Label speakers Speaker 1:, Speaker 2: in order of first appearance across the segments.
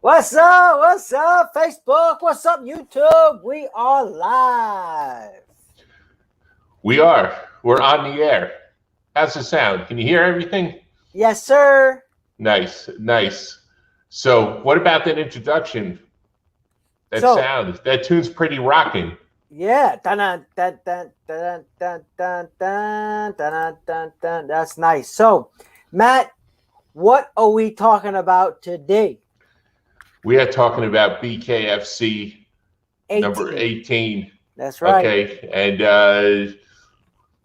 Speaker 1: What's up? What's up, Facebook? What's up, YouTube? We are live.
Speaker 2: We are. We're on the air. How's the sound? Can you hear everything?
Speaker 1: Yes, sir.
Speaker 2: Nice, nice. So, what about that introduction? That sound, that tune's pretty rocking.
Speaker 1: Yeah. Dun, dun, dun, dun, dun, dun, dun, dun, dun, dun, dun. That's nice. So, Matt, what are we talking about today?
Speaker 2: We are talking about BKFC 18. Number 18.
Speaker 1: That's right.
Speaker 2: Okay, and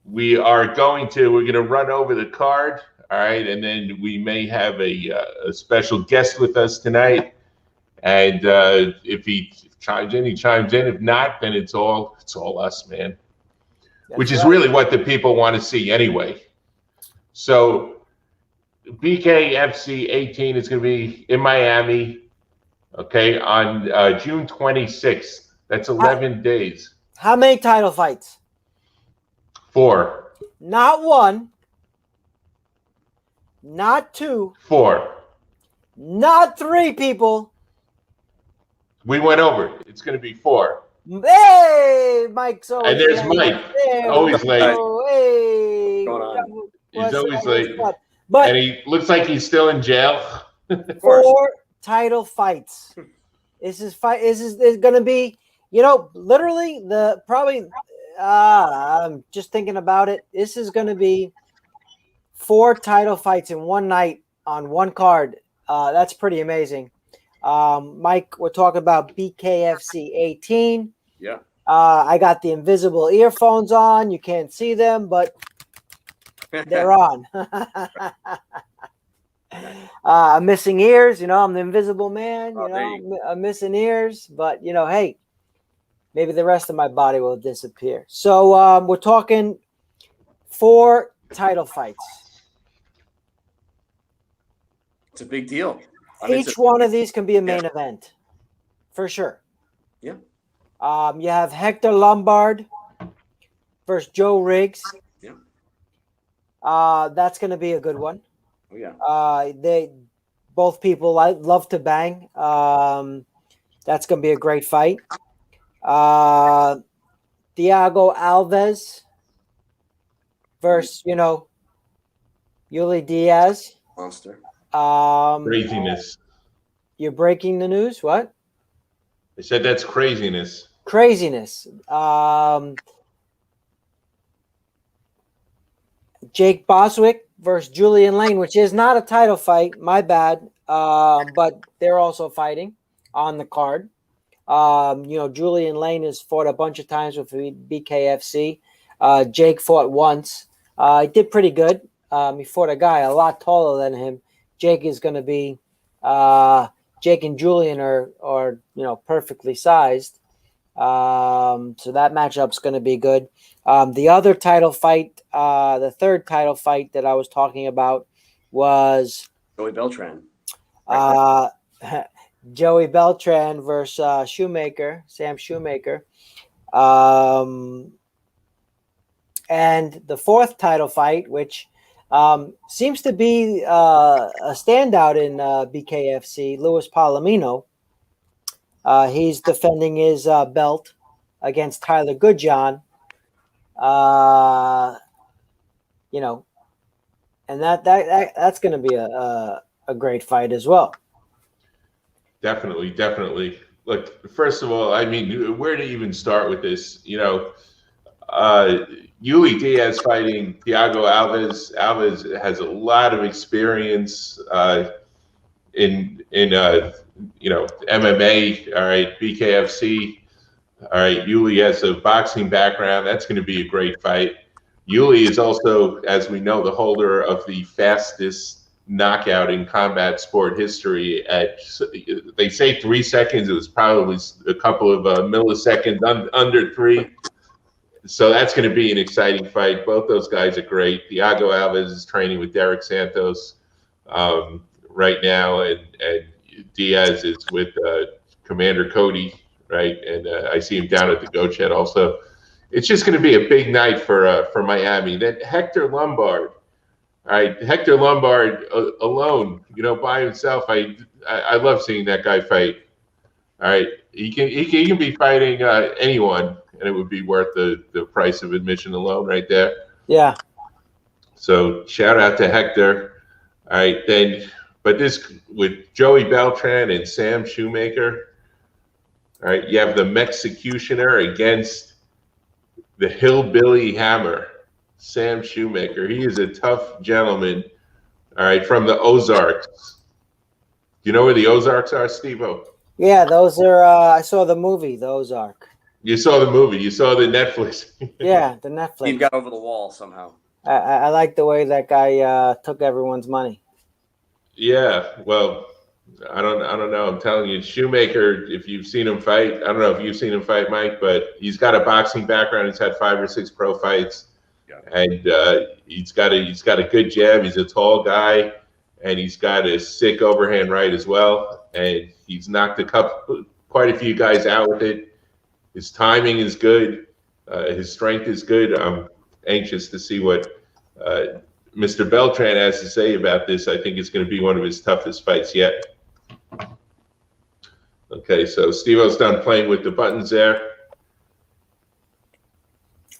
Speaker 2: we're going to run over the card, all right, and then we may have a special guest with us tonight. And if he chimes in, he chimes in. If not, then it's all us, man. That's which is really what the people want to see anyway. So BKFC 18 is going to be in Miami, okay, on June 26th. That's 11 days.
Speaker 1: How many title fights?
Speaker 2: 4.
Speaker 1: Not 1. Not 2.
Speaker 2: 4. Not
Speaker 1: 3, people.
Speaker 2: We went over. It's going to be 4.
Speaker 1: Hey, Mike's always
Speaker 2: and there's
Speaker 1: late.
Speaker 2: Mike, always late.
Speaker 1: Hey,
Speaker 3: what's going on?
Speaker 2: He's always late. But and he looks like he's still in jail.
Speaker 1: 4 title fights. This is going to be, literally I'm just thinking about it. This is going to be 4 title fights in one night on one card. That's pretty amazing. Mike, we're talking about BKFC 18.
Speaker 3: Yeah.
Speaker 1: I got the invisible earphones on. You can't see them, but they're on. I'm missing ears. I'm the invisible man. I'm missing ears, but hey, maybe the rest of my body will disappear. So we're talking 4 title fights.
Speaker 3: It's a big deal.
Speaker 1: Each one of these can be a main event, for sure.
Speaker 3: Yeah.
Speaker 1: You have Hector Lombard versus Joe Riggs.
Speaker 3: Yeah.
Speaker 1: That's going to be a good one.
Speaker 3: Oh, yeah.
Speaker 1: They both people love to bang. That's going to be a great fight. Thiago Alves versus Yuli Diaz.
Speaker 3: Monster.
Speaker 2: Craziness.
Speaker 1: You're breaking the news? What?
Speaker 2: I said that's craziness.
Speaker 1: Craziness. Jake Boswick versus Julian Lane, which is not a title fight. My bad. But they're also fighting on the card. Julian Lane has fought a bunch of times with BKFC. Jake fought once. He did pretty good. He fought a guy a lot taller than him. Jake is going to be Jake and Julian are perfectly sized. So that matchup's going to be good. The other title fight, the third title fight that I was talking about was
Speaker 3: Joey Beltran.
Speaker 1: Joey Beltran versus Sam Shoemaker. And the fourth title fight, which seems to be a standout in BKFC, Luis Palomino. He's defending his belt against Tyler Goodjohn. And that's going to be a great fight as well.
Speaker 2: Definitely. Look, first of all, I mean, where to even start with this? Yuli Diaz fighting Thiago Alves. Alves has a lot of experience in MMA. All right, BKFC. All right, Yuli has a boxing background. That's going to be a great fight. Yuli is also, as we know, the holder of the fastest knockout in combat sport history. They say 3 seconds. It was probably a couple of milliseconds under 3. So that's going to be an exciting fight. Both those guys are great. Thiago Alves is training with Derek Santos right now, and Diaz is with Commander Cody, right? And I see him down at the Goat Shed also. It's just going to be a big night for Miami. Then Hector Lombard, All right, Hector Lombard alone, by himself. I love seeing that guy fight. All right, he can be fighting anyone, and it would be worth the price of admission alone, right there.
Speaker 1: Yeah.
Speaker 2: So shout out to Hector. All right, then, but this with Joey Beltran and Sam Shoemaker. All right, you have the Mexicutioner against the Hillbilly Hammer, Sam Shoemaker. He is a tough gentleman. All right, from the Ozarks. Do you know where the Ozarks are, Steve-O?
Speaker 1: Yeah, those are. I saw the movie, The Ozark.
Speaker 2: You saw the movie. You saw the Netflix.
Speaker 1: Yeah, the Netflix.
Speaker 3: He got over the wall somehow.
Speaker 1: I like the way that guy took everyone's money.
Speaker 2: Yeah, well, I don't know. I'm telling you, Shoemaker. If you've seen him fight, I don't know if you've seen him fight, Mike, but he's got a boxing background. He's had 5 or 6 pro fights, and he's got a good jab. He's a tall guy, and he's got a sick overhand right as well. And he's knocked quite a few guys out with it. His timing is good. His strength is good. I'm anxious to see what Mr. Beltran has to say about this. I think it's going to be one of his toughest fights yet. Okay, so Steve-O's done playing with the buttons there.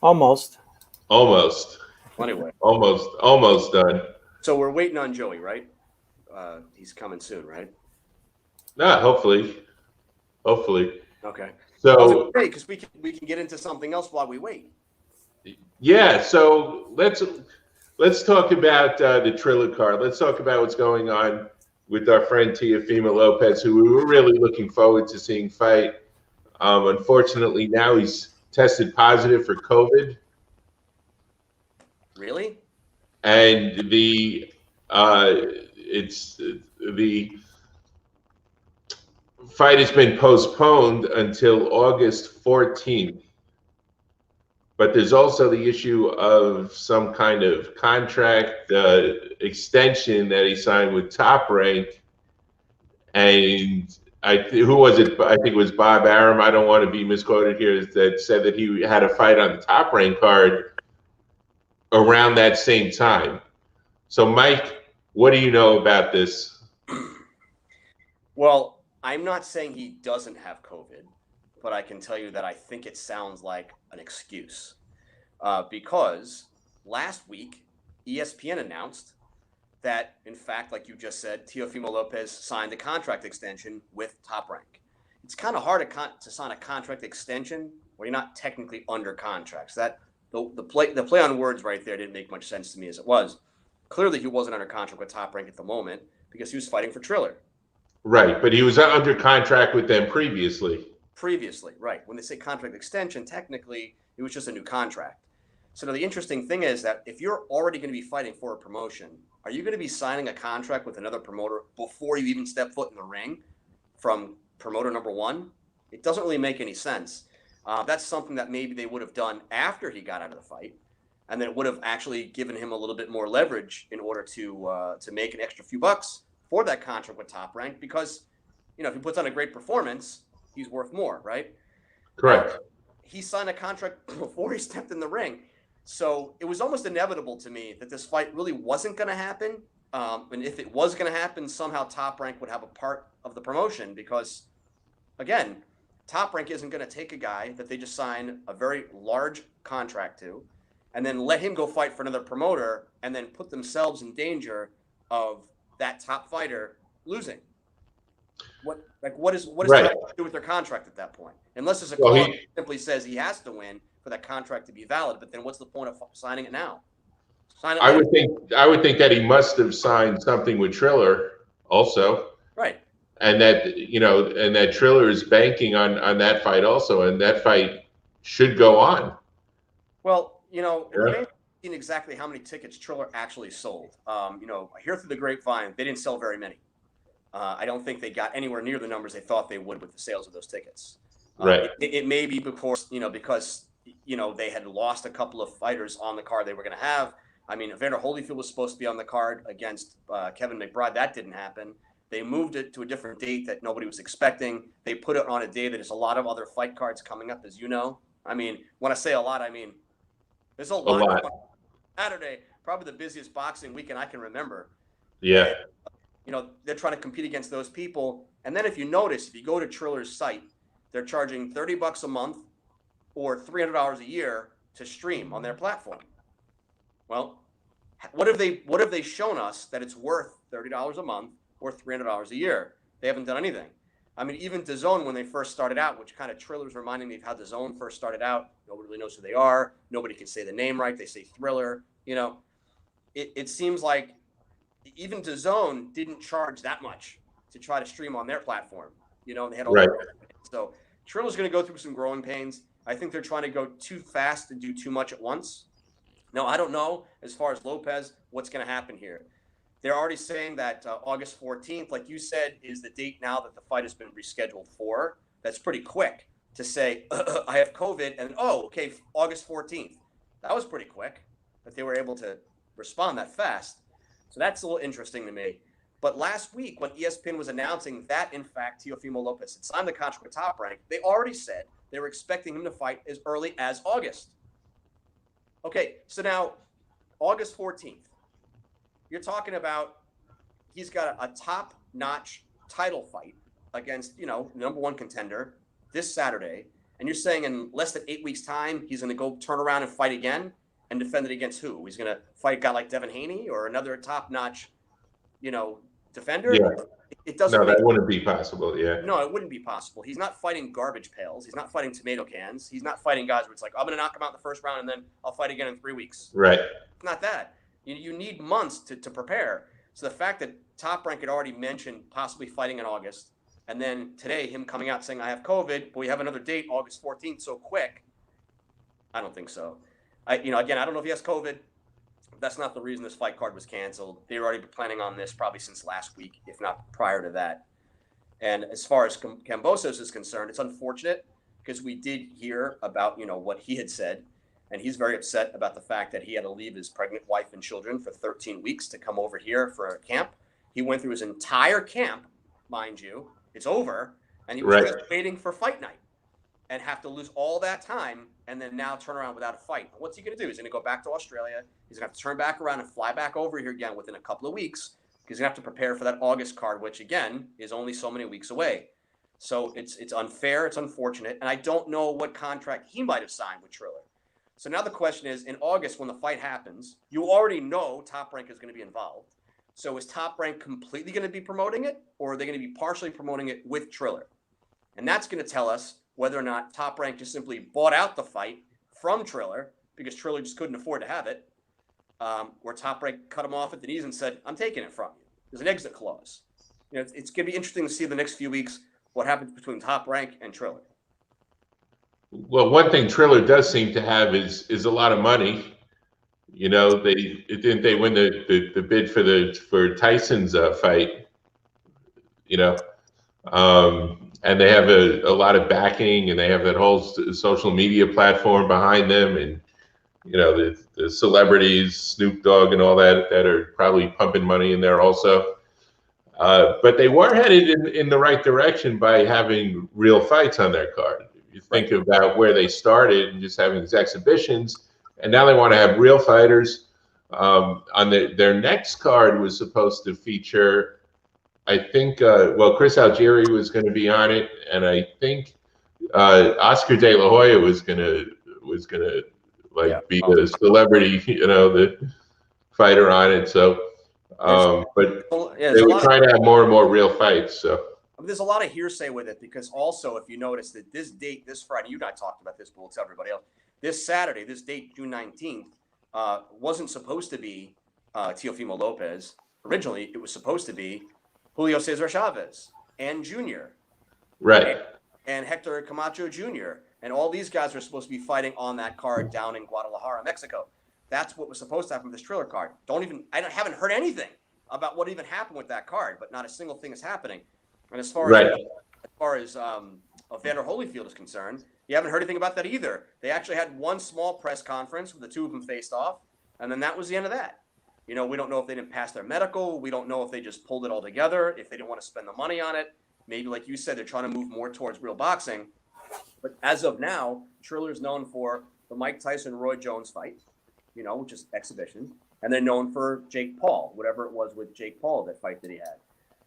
Speaker 1: Almost.
Speaker 3: Anyway.
Speaker 2: Almost done.
Speaker 3: So we're waiting on Joey, right? He's coming soon, right?
Speaker 2: Nah, hopefully.
Speaker 3: Okay.
Speaker 2: So
Speaker 3: because we can get into something else while we wait.
Speaker 2: Yeah, so let's talk about the Triller card. Let's talk about what's going on with our friend Teofimo Lopez, who we were really looking forward to seeing fight. Unfortunately, now he's tested positive for COVID.
Speaker 3: Really?
Speaker 2: And the fight has been postponed until August 14th. But there's also the issue of some kind of contract extension that he signed with Top Rank. And who was it? I think it was Bob Arum. I don't want to be misquoted here. That said that he had a fight on the Top Rank card around that same time. So, Mike, what do you know about this?
Speaker 3: Well, I'm not saying he doesn't have COVID, but I can tell you that I think it sounds like an excuse. Because last week, ESPN announced that, in fact, like you just said, Teofimo Lopez signed a contract extension with Top Rank. It's kind of hard to sign a contract extension where you're not technically under contract. So that the play on words right there didn't make much sense to me as it was. Clearly, he wasn't under contract with Top Rank at the moment because he was fighting for Triller.
Speaker 2: Right, but he was under contract with them previously.
Speaker 3: Previously, right. When they say contract extension, technically, it was just a new contract. So now the interesting thing is that if you're already going to be fighting for a promotion, are you going to be signing a contract with another promoter before you even step foot in the ring from promoter number one? It doesn't really make any sense. That's something that maybe they would have done after he got out of the fight, and then it would have actually given him a little bit more leverage in order to make an extra few bucks for that contract with Top Rank, because if he puts on a great performance, he's worth more, right?
Speaker 2: Correct.
Speaker 3: He signed a contract before he stepped in the ring. So it was almost inevitable to me that this fight really wasn't going to happen. And if it was going to happen, somehow Top Rank would have a part of the promotion because, again, Top Rank isn't going to take a guy that they just signed a very large contract to and then let him go fight for another promoter and then put themselves in danger of that top fighter losing. What is
Speaker 2: right.
Speaker 3: Top Rank do with their contract at that point? Unless there's a clause that simply says he has to win for that contract to be valid, but then what's the point of signing it now?
Speaker 2: I would think that he must have signed something with Triller also.
Speaker 3: Right.
Speaker 2: And that Triller is banking on that fight also, and that fight should go on.
Speaker 3: Well, I haven't seen exactly how many tickets Triller actually sold. I hear through the grapevine they didn't sell very many. I don't think they got anywhere near the numbers they thought they would with the sales of those tickets.
Speaker 2: Right.
Speaker 3: It may be because they had lost a couple of fighters on the card they were going to have. I mean, Evander Holyfield was supposed to be on the card against Kevin McBride. That didn't happen. They moved it to a different date that nobody was expecting. They put it on a day that there's a lot of other fight cards coming up, as you know. I mean, when I say a lot, I mean there's a lot. Saturday, probably the busiest boxing weekend I can remember.
Speaker 2: Yeah.
Speaker 3: And, you know, they're trying to compete against those people. And then if you notice, if you go to Triller's site, they're charging $30 a month or $300 a year to stream on their platform. Well, what have they shown us that it's worth $30 a month or $300 a year? They haven't done anything. I mean, even DAZN, when they first started out, which kind of Triller's reminding me of how DAZN first started out. Nobody really knows who they are. Nobody can say the name right. They say Thriller. You know, it seems like even DAZN didn't charge that much to try to stream on their platform. You know, and they had all
Speaker 2: Right.
Speaker 3: So Triller's going to go through some growing pains. I think they're trying to go too fast and do too much at once. Now, I don't know, as far as Lopez, what's going to happen here. They're already saying that August 14th, like you said, is the date now that the fight has been rescheduled for. That's pretty quick to say, I have COVID, and okay, August 14th. That was pretty quick that they were able to respond that fast. So that's a little interesting to me. But last week, when ESPN was announcing that, in fact, Teofimo Lopez had signed the contract with Top Rank, they already said they were expecting him to fight as early as August. Okay, so now August 14th, you're talking about he's got a top-notch title fight against, you know, number one contender this Saturday, and you're saying in less than 8 weeks' time he's going to go turn around and fight again and defend it against who? He's going to fight a guy like Devin Haney or another top-notch, you know, defender?
Speaker 2: Yeah.
Speaker 3: It doesn't.
Speaker 2: No, that wouldn't be possible. Yeah.
Speaker 3: No, it wouldn't be possible. He's not fighting garbage pails. He's not fighting tomato cans. He's not fighting guys where it's like, I'm going to knock him out in the first round and then I'll fight again in 3 weeks.
Speaker 2: Right.
Speaker 3: It's not that. You need months to prepare. So the fact that Top Rank had already mentioned possibly fighting in August, and then today him coming out saying I have COVID, but we have another date, August 14th, so quick. I don't think so. Again, I don't know if he has COVID. That's not the reason this fight card was canceled. They were already planning on this probably since last week, if not prior to that. And as far as Kambosos is concerned, it's unfortunate because we did hear about, you know, what he had said. And he's very upset about the fact that he had to leave his pregnant wife and children for 13 weeks to come over here for a camp. He went through his entire camp, mind you. It's over. And he was just waiting for fight night and have to lose all that time and then now turn around without a fight. What's he going to do? He's going to go back to Australia. He's going to have to turn back around and fly back over here again within a couple of weeks because he's going to have to prepare for that August card, which, again, is only so many weeks away. So it's unfair. It's unfortunate. And I don't know what contract he might have signed with Triller. So now the question is, in August, when the fight happens, you already know Top Rank is going to be involved. So is Top Rank completely going to be promoting it, or are they going to be partially promoting it with Triller? And that's going to tell us whether or not Top Rank just simply bought out the fight from Triller because Triller just couldn't afford to have it, or Top Rank cut him off at the knees and said, I'm taking it from you. There's an exit clause. You know, it's going to be interesting to see in the next few weeks what happens between Top Rank and Triller.
Speaker 2: Well, one thing Triller does seem to have is a lot of money. You know, didn't they win the bid for Tyson's fight? You know, and they have a lot of backing, and they have that whole social media platform behind them, and you know the celebrities, Snoop Dogg, and all that are probably pumping money in there also. But they were headed in the right direction by having real fights on their card. You think about where they started and just having these exhibitions, and now they want to have real fighters. On their next card was supposed to feature, I think, Chris Algieri was going to be on it, and I think Oscar De La Hoya was gonna be the celebrity, you know, the fighter on it. So, but they were trying to have more and more real fights. So.
Speaker 3: There's a lot of hearsay with it because also, if you notice that this date, this Friday, you and I talked about this, but we'll tell everybody else. This Saturday, this date, June 19th, wasn't supposed to be Teofimo Lopez. Originally, it was supposed to be Julio Cesar Chavez and Jr.
Speaker 2: Right.
Speaker 3: And Hector Camacho Jr. And all these guys were supposed to be fighting on that card down in Guadalajara, Mexico. That's what was supposed to happen with this Triller card. Haven't heard anything about what even happened with that card, but not a single thing is happening. And as far as Evander Holyfield is concerned, you haven't heard anything about that either. They actually had one small press conference where the two of them faced off, and then that was the end of that. You know, we don't know if they didn't pass their medical. We don't know if they just pulled it all together, if they didn't want to spend the money on it. Maybe, like you said, they're trying to move more towards real boxing. But as of now, Triller's known for the Mike Tyson-Roy Jones fight, you know, which is exhibition. and they're known for Jake Paul, whatever it was with Jake Paul, that fight that he had.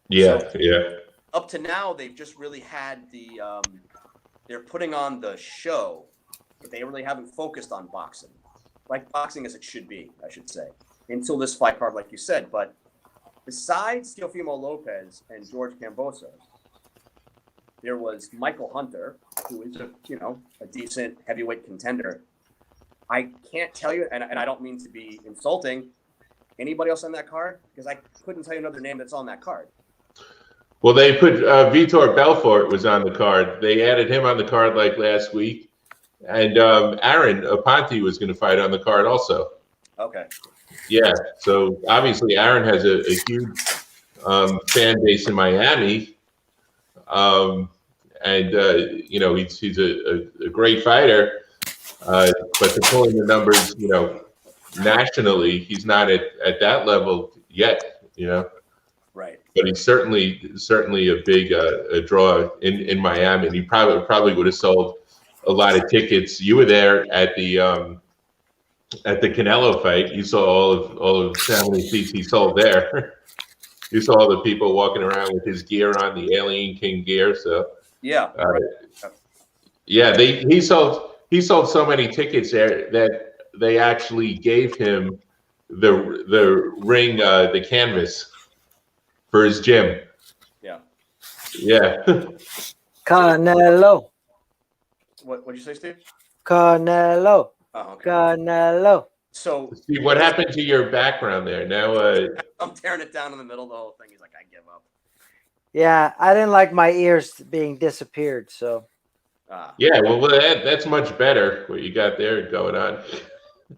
Speaker 2: Yeah,
Speaker 3: So,
Speaker 2: yeah.
Speaker 3: Up to now, they've just really had they're putting on the show, but they really haven't focused on boxing, like boxing as it should be, I should say, until this fight card, like you said. But besides Teofimo Lopez and George Kambosos, there was Michael Hunter, who is a decent heavyweight contender. I can't tell you, and I don't mean to be insulting, anybody else on that card, because I couldn't tell you another name that's on that card.
Speaker 2: Well, they put Vitor Belfort was on the card. They added him on the card like last week, and Aaron Aponte was going to fight on the card also.
Speaker 3: Okay.
Speaker 2: Yeah, so obviously Aaron has a huge fan base in Miami, and he's a great fighter. But to pull in the numbers, nationally, he's not at that level yet.
Speaker 3: Right.
Speaker 2: But he's certainly a big a draw in Miami. And he probably would have sold a lot of tickets. You were there at the Canelo fight. You saw all of how many seats he sold there. You saw all the people walking around with his gear on, the Alien King gear. So
Speaker 3: yeah,
Speaker 2: yeah, he sold so many tickets there that they actually gave him the ring, the canvas for his gym.
Speaker 3: Yeah.
Speaker 2: Yeah.
Speaker 1: Canelo.
Speaker 3: What'd you say, Steve?
Speaker 1: Canelo.
Speaker 3: Oh, okay.
Speaker 1: Canelo.
Speaker 3: So
Speaker 2: Steve, what happened to your background there? Now
Speaker 3: I'm tearing it down in the middle of the whole thing. He's like, I give up.
Speaker 1: Yeah, I didn't like my ears being disappeared, so.
Speaker 2: Yeah, well, that's much better what you got there going on.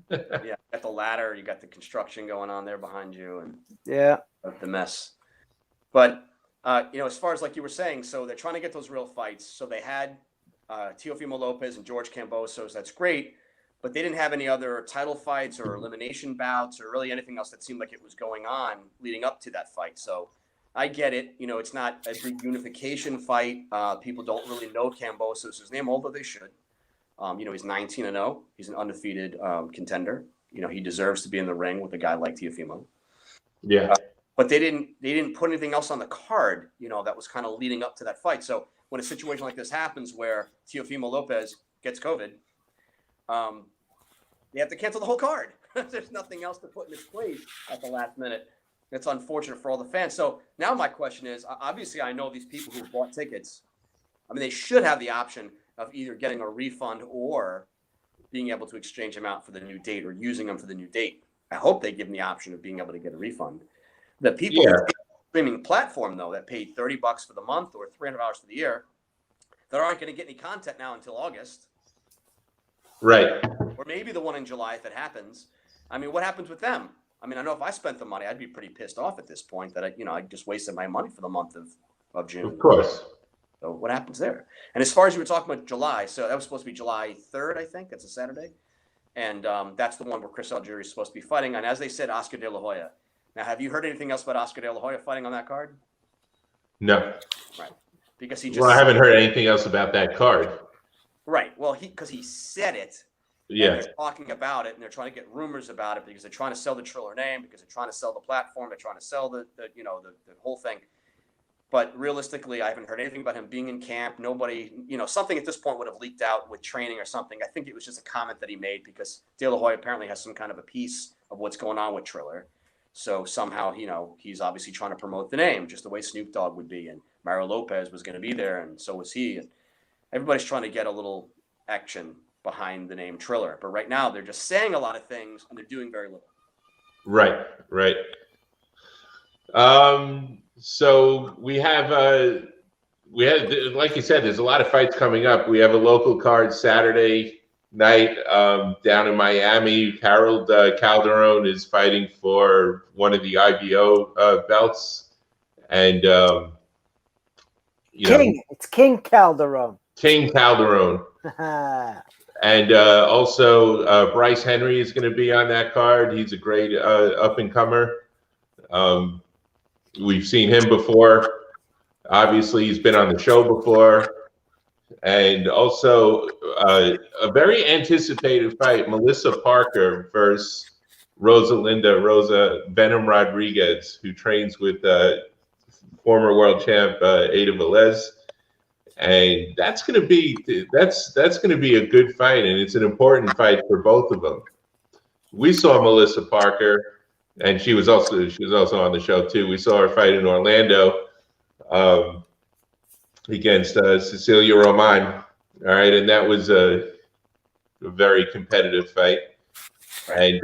Speaker 3: Yeah, got the ladder, you got the construction going on there behind you, and
Speaker 1: yeah,
Speaker 3: the mess. But as far as like you were saying, so they're trying to get those real fights. So they had Teofimo Lopez and George Kambosos. That's great, but they didn't have any other title fights or elimination bouts or really anything else that seemed like it was going on leading up to that fight. So I get it. It's not a big unification fight. People don't really know Kambosos' name, although they should. He's 19-0. He's an undefeated contender. He deserves to be in the ring with a guy like Teofimo.
Speaker 2: Yeah.
Speaker 3: But they didn't put anything else on the card, that was kind of leading up to that fight. So when a situation like this happens where Teofimo Lopez gets COVID, they have to cancel the whole card. There's nothing else to put in its place at the last minute. It's unfortunate for all the fans. So now my question is, obviously I know these people who bought tickets, they should have the option of either getting a refund or being able to exchange them out for the new date or using them for the new date. I hope they give them the option of being able to get a refund. The people on the streaming platform, though, that paid $30 for the month or $300 for the year, that aren't going to get any content now until August.
Speaker 2: Right.
Speaker 3: Or maybe the one in July if it happens. What happens with them? I know if I spent the money, I'd be pretty pissed off at this point that I just wasted my money for the month of June.
Speaker 2: Of course.
Speaker 3: So what happens there? And as far as you were talking about July, so that was supposed to be July 3rd, I think. That's a Saturday. And that's the one where Chris Algieri is supposed to be fighting. And as they said, Oscar De La Hoya. Now, have you heard anything else about Oscar De La Hoya fighting on that card?
Speaker 2: No.
Speaker 3: Right. Because he just.
Speaker 2: Well, I haven't heard anything else about that card.
Speaker 3: Right. Well, because he said it.
Speaker 2: Yeah.
Speaker 3: And they're talking about it, and they're trying to get rumors about it because they're trying to sell the Triller name, because they're trying to sell the platform, they're trying to sell the whole thing. But realistically, I haven't heard anything about him being in camp. Nobody, something at this point would have leaked out with training or something. I think it was just a comment that he made because De La Hoya apparently has some kind of a piece of what's going on with Triller. So somehow, he's obviously trying to promote the name, just the way Snoop Dogg would be. And Mario Lopez was going to be there, and so was he. And everybody's trying to get a little action behind the name Triller. But right now, they're just saying a lot of things, and they're doing very little.
Speaker 2: Right. So we have, like you said, there's a lot of fights coming up. We have a local card Saturday night down in Miami. Harold Calderon is fighting for one of the IBO belts, and
Speaker 1: it's King Calderon.
Speaker 2: King Calderon. And also Bryce Henry is going to be on that card. He's a great up and comer. We've seen him before. Obviously, he's been on the show before. And also a very anticipated fight, Melissa Parker versus Rosa Venom Rodriguez, who trains with former world champ Ada Velez. And that's going to be a good fight, and it's an important fight for both of them. We saw Melissa Parker, and she was also on the show too. We saw her fight in Orlando against Cecilia Roman. All right, and that was a very competitive fight. And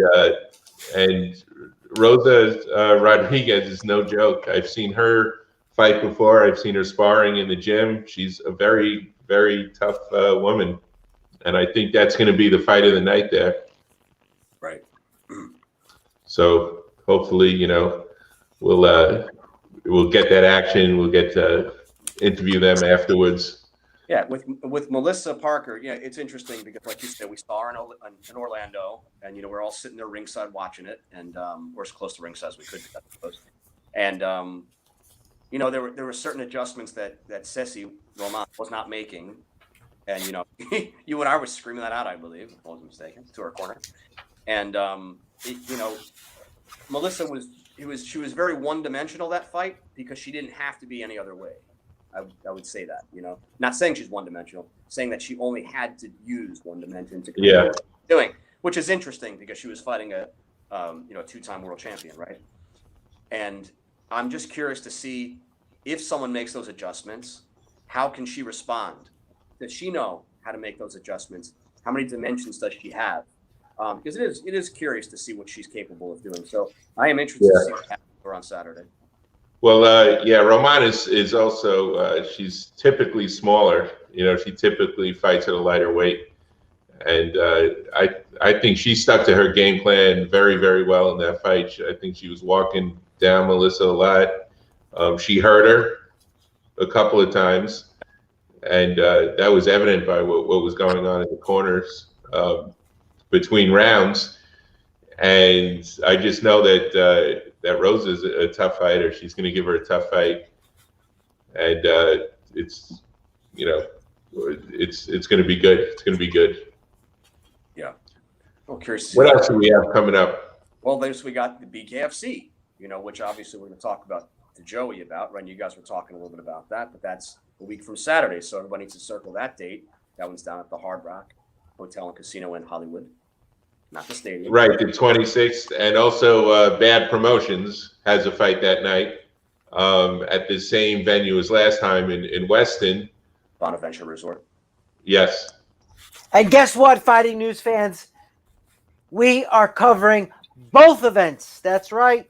Speaker 2: Rosa Rodriguez is no joke. I've seen her fight before. I've seen her sparring in the gym. She's a very, very tough woman, and I think that's going to be the fight of the night there.
Speaker 3: Right.
Speaker 2: So hopefully, we'll get that action. We'll get to interview them afterwards.
Speaker 3: Yeah, with Melissa Parker, it's interesting because, like you said, we saw her in Orlando, and we're all sitting there ringside watching it, and we're as close to ringside as we could, I suppose. And there were certain adjustments that Ceci Roman was not making, and you and I were screaming that out, I believe, if I wasn't mistaken, to her corner. And Melissa she was very one-dimensional that fight because she didn't have to be any other way. I would say that, not saying she's one-dimensional, saying that she only had to use one dimension to control what she was doing, which is interesting because she was fighting a two-time world champion, right? And I'm just curious to see if someone makes those adjustments, how can she respond? Does she know how to make those adjustments? How many dimensions does she have? Because it is curious to see what she's capable of doing. So I am interested to see what happens to her on Saturday.
Speaker 2: Well, Roman is also she's typically smaller. She typically fights at a lighter weight, and I think she stuck to her game plan very, very well in that fight. I think she was walking down Melissa a lot. She hurt her a couple of times, and that was evident by what was going on in the corners between rounds. And I just know that Rose is a tough fighter. She's going to give her a tough fight, and it's going to be good. It's going to be good.
Speaker 3: Yeah. Well, curious.
Speaker 2: What else do we have coming up?
Speaker 3: Well, we got the BKFC, which obviously we're going to talk about to Joey about, right? You guys were talking a little bit about that, but that's a week from Saturday, so everybody needs to circle that date. That one's down at the Hard Rock Hotel and Casino in Hollywood. Not the stadium.
Speaker 2: Right, the 26th. And also Bad Promotions has a fight that night at the same venue as last time in Weston.
Speaker 3: Bonaventure Resort.
Speaker 2: Yes.
Speaker 1: And guess what, Fighting News fans? We are covering both events. That's right.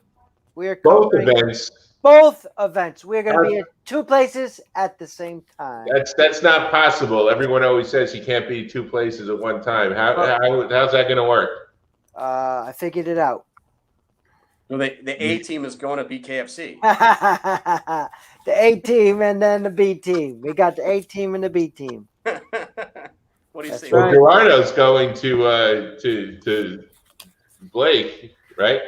Speaker 1: We are covering both events. We're going to be at two places at the same time.
Speaker 2: That's not possible. Everyone always says you can't be two places at one time. How's that going to work?
Speaker 1: I figured it out.
Speaker 3: Well, the A team is going to BKFC.
Speaker 1: The A team and then the B team. We got the A team and the B team.
Speaker 3: What do you say?
Speaker 2: Well, Gerardo's going to Blake, right?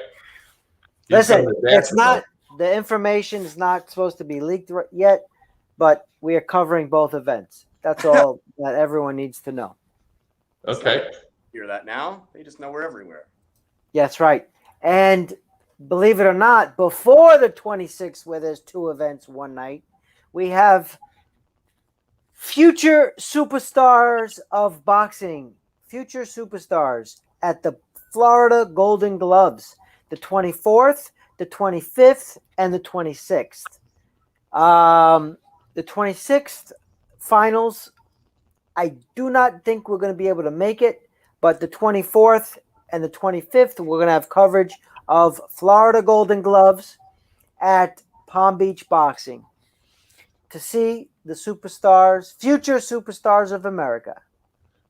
Speaker 1: Listen, it's not. The information is not supposed to be leaked yet, but we are covering both events. That's all that everyone needs to know.
Speaker 2: Okay.
Speaker 3: Hear that now? They just know we're everywhere.
Speaker 1: That's right. And believe it or not, before the 26th, where there's two events one night, we have future superstars of boxing, future superstars at the Florida Golden Gloves, the 24th, the 25th, and the 26th. The 26th finals, I do not think we're going to be able to make it, but the 24th and the 25th, we're going to have coverage of Florida Golden Gloves at Palm Beach Boxing to see the superstars, future superstars of America.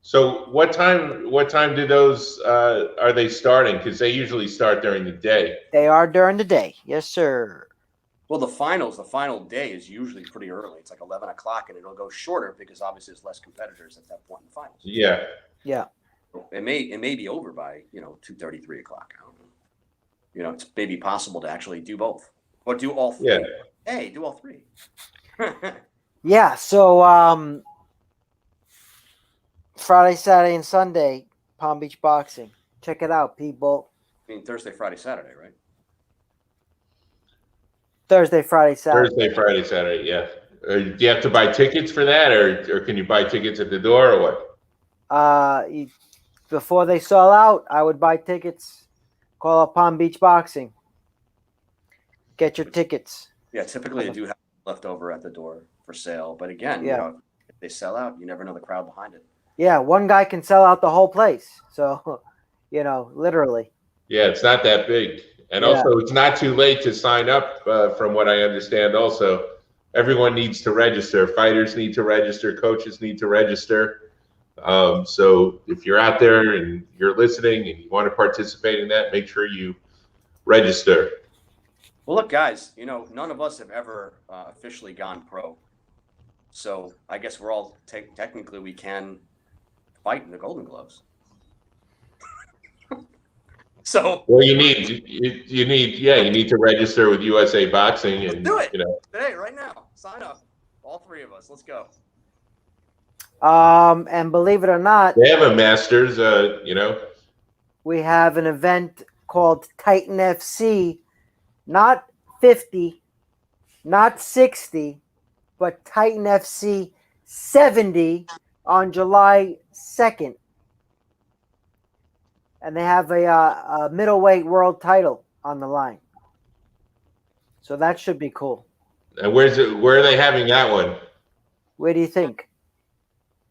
Speaker 2: So what time do those are they starting? Because they usually start during the day.
Speaker 1: They are during the day. Yes, sir.
Speaker 3: Well, the final day is usually pretty early. It's like 11 o'clock, and it'll go shorter because obviously there's less competitors at that point in the finals.
Speaker 2: Yeah.
Speaker 1: Yeah.
Speaker 3: It may be over by 2:30, 3 o'clock. I don't know. It's maybe possible to actually do both or do all three.
Speaker 2: Yeah.
Speaker 3: Hey, do all three.
Speaker 1: Yeah. So Friday, Saturday, and Sunday, Palm Beach Boxing. Check it out, people.
Speaker 3: mean, Thursday, Friday, Saturday, right?
Speaker 1: Thursday, Friday, Saturday.
Speaker 2: Thursday, Friday, Saturday. Yeah. Do you have to buy tickets for that, or can you buy tickets at the door, or what?
Speaker 1: Before they sell out, I would buy tickets. Call up Palm Beach Boxing. Get your tickets.
Speaker 3: Yeah, typically they do have leftover at the door for sale, but again,
Speaker 1: Yeah.
Speaker 3: if they sell out, you never know the crowd behind it.
Speaker 1: Yeah, one guy can sell out the whole place. So, literally.
Speaker 2: Yeah, it's not that big. And
Speaker 1: Yeah.
Speaker 2: also, it's not too late to sign up, from what I understand. Also, everyone needs to register. Fighters need to register. Coaches need to register. So if you're out there and you're listening and you want to participate in that, make sure you register.
Speaker 3: Well, look, guys, none of us have ever officially gone pro. So I guess we're all technically we can fight in the Golden Gloves. So
Speaker 2: well, you need to register with USA Boxing and
Speaker 3: do it today, right now. Sign up, all three of us. Let's go.
Speaker 1: And believe it or not,
Speaker 2: they have a Masters.
Speaker 1: we have an event called Titan FC, not 50, not 60, but Titan FC 70 on July 2nd. And they have a middleweight world title on the line. So that should be cool.
Speaker 2: And where are they having that one?
Speaker 1: Where do you think?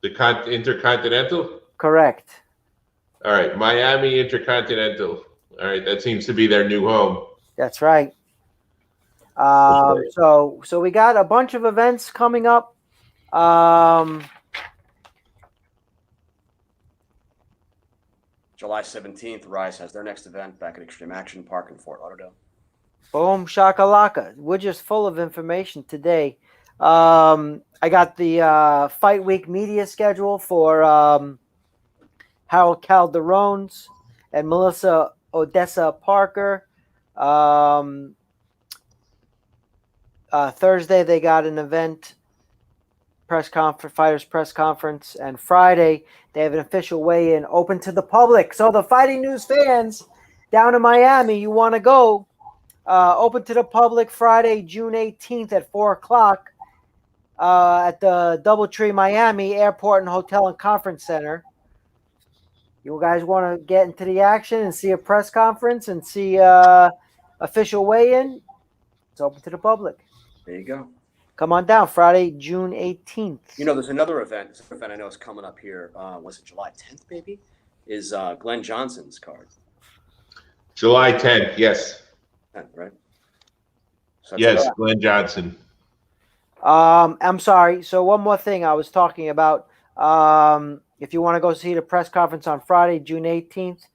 Speaker 2: The Intercontinental?
Speaker 1: Correct.
Speaker 2: All right, Miami Intercontinental. All right, that seems to be their new home.
Speaker 1: That's right. So we got a bunch of events coming up.
Speaker 3: July 17th, Rise has their next event back at Extreme Action Park in Fort Lauderdale.
Speaker 1: Boom, shakalaka. We're just full of information today. I got the Fight Week media schedule for Harold Calderones and Melissa Odessa Parker. Thursday, they got an event, fighters press conference, and Friday, they have an official weigh-in open to the public. So the Fighting News fans down in Miami, you want to go, open to the public Friday, June 18th at 4 o'clock at the Doubletree Miami Airport and Hotel and Conference Center. You guys want to get into the action and see a press conference and see official weigh-in? It's open to the public.
Speaker 3: There you go.
Speaker 1: Come on down, Friday, June 18th.
Speaker 3: There's another event. This event I know is coming up here. Was it July 10th, maybe? Is Glenn Johnson's card.
Speaker 2: July 10th, yes.
Speaker 3: 10th, right? So
Speaker 2: yes, Glenn Johnson.
Speaker 1: I'm sorry. So one more thing I was talking about. If you want to go see the press conference on Friday, June 18th,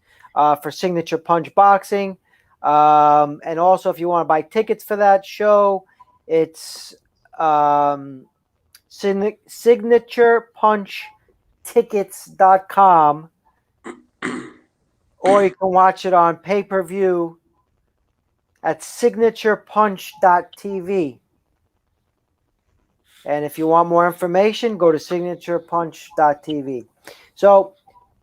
Speaker 1: for Signature Punch Boxing. And also if you want to buy tickets for that show, it's signaturepunchtickets.com, or you can watch it on pay-per-view at signaturepunch.tv. And if you want more information, go to signaturepunch.tv. So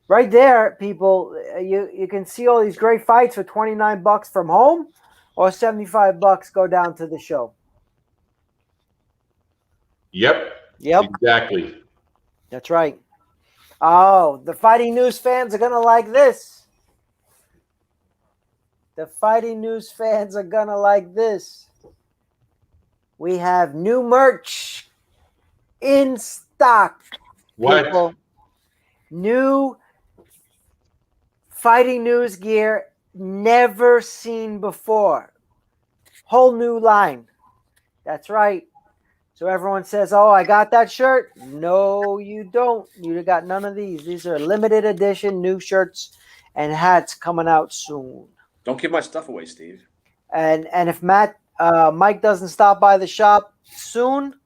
Speaker 1: right there, people, you can see all these great fights for $29 from home, or $75 go down to the show.
Speaker 2: Yep. Exactly.
Speaker 1: That's right. Oh, the Fighting News fans are going to like this. The Fighting News fans are going to like this. We have new merch in stock.
Speaker 2: What?
Speaker 1: People. New Fighting News gear never seen before. Whole new line. That's right. So everyone says, oh, I got that shirt. No, you don't. You got none of these. These are limited edition new shirts and hats coming out soon.
Speaker 3: Don't give my stuff away, Steve.
Speaker 1: And if Mike doesn't stop by the shop soon,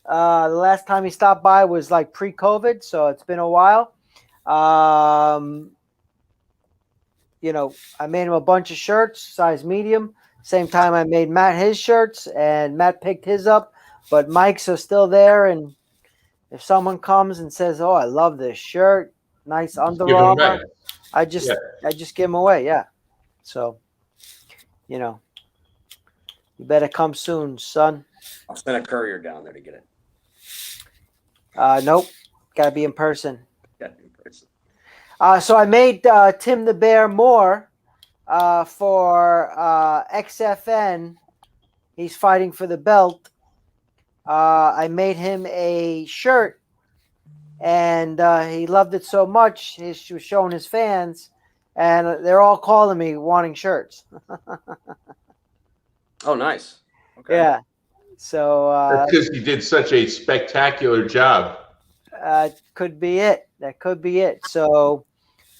Speaker 1: the last time he stopped by was like pre-COVID, so it's been a while. I made him a bunch of shirts, size medium. Same time I made Matt his shirts, and Matt picked his up. But Mike's are still there, and if someone comes and says, "Oh, I love this shirt, nice Under Armour," I just give them away. Yeah. So, you know, you better come soon, son.
Speaker 3: I'll send a courier down there to get it.
Speaker 1: Nope, gotta be in person.
Speaker 3: Got it in person.
Speaker 1: So I made Tim the Bear Moore for XFN. He's fighting for the belt. I made him a shirt, and he loved it so much. He was showing his fans, and they're all calling me wanting shirts.
Speaker 3: Oh, nice. Okay.
Speaker 1: Yeah. So
Speaker 2: That's because you did such a spectacular job.
Speaker 1: could be it. That could be it. So